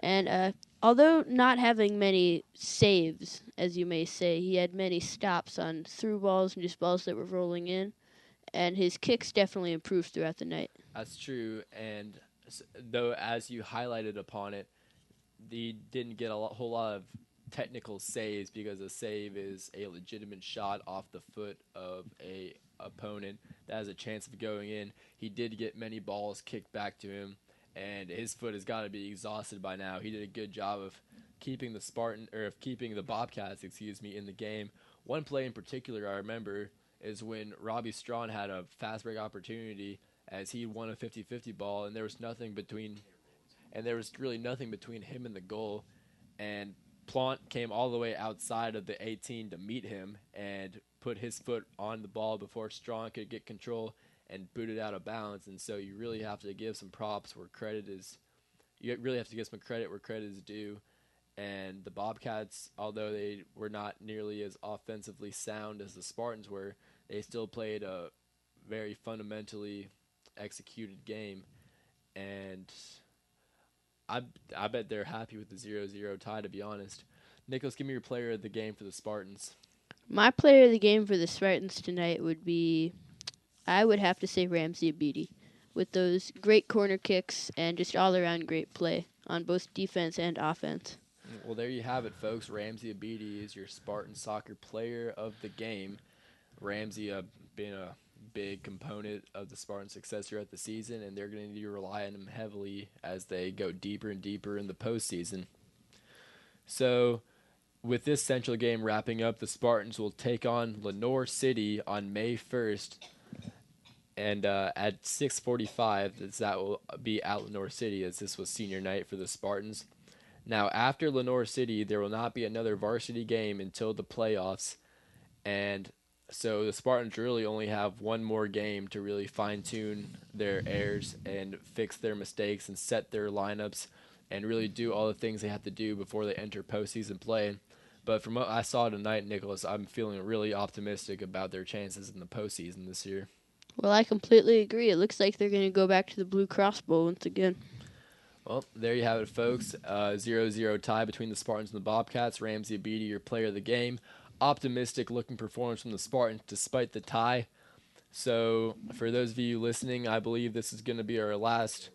And although not having many saves, as you may say, he had many stops on through balls and just balls that were rolling in, and his kicks definitely improved throughout the night. That's true, and though as you highlighted upon it, he didn't get whole lot of technical saves because a save is a legitimate shot off the foot of a opponent that has a chance of going in. He did get many balls kicked back to him, and his foot has got to be exhausted by now. He did a good job of keeping the Bobcats, in the game. One play in particular I remember is when Robbie Strawn had a fast break opportunity as he won a 50-50 ball, and there was really nothing between him and the goal, and Plant came all the way outside of the 18 to meet him and put his foot on the ball before Strong could get control and boot it out of bounds. And so you really have to give some props where credit is. You really have to give some credit where credit is due. And the Bobcats, although they were not nearly as offensively sound as the Spartans were, they still played a very fundamentally executed game. And I bet they're happy with the 0-0 tie, to be honest. Nicholas, give me your player of the game for the Spartans. My player of the game for the Spartans tonight would be, I would have to say Ramsey Abidi, with those great corner kicks and just all-around great play on both defense and offense. Well, there you have it, folks. Ramsey Abidi is your Spartan soccer player of the game. Ramsey being a big component of the Spartan success throughout the season, and they're going to need to rely on him heavily as they go deeper and deeper in the postseason. So, with this Central game wrapping up, the Spartans will take on Lenoir City on May 1st, and at 6:45, that will be at Lenoir City, as this was senior night for the Spartans. Now, after Lenoir City, there will not be another varsity game until the playoffs, and so the Spartans really only have one more game to really fine-tune their errors and fix their mistakes and set their lineups and really do all the things they have to do before they enter postseason play. But from what I saw tonight, Nicholas, I'm feeling really optimistic about their chances in the postseason this year. Well, I completely agree. It looks like they're going to go back to the Blue Cross Bowl once again. Well, there you have it, folks. 0-0 tie between the Spartans and the Bobcats. Ramsey Abidi, your player of the game. Optimistic looking performance from the Spartans despite the tie. So for those of you listening, I believe this is going to be our last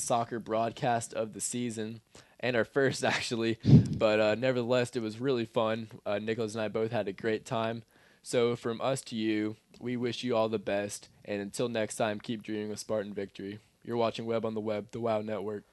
soccer broadcast of the season, and our first actually. But nevertheless, it was really fun. Nicholas and I both had a great time. So from us to you, we wish you all the best, and until next time, keep dreaming of Spartan victory. You're watching Webb on the Web, the WOW Network.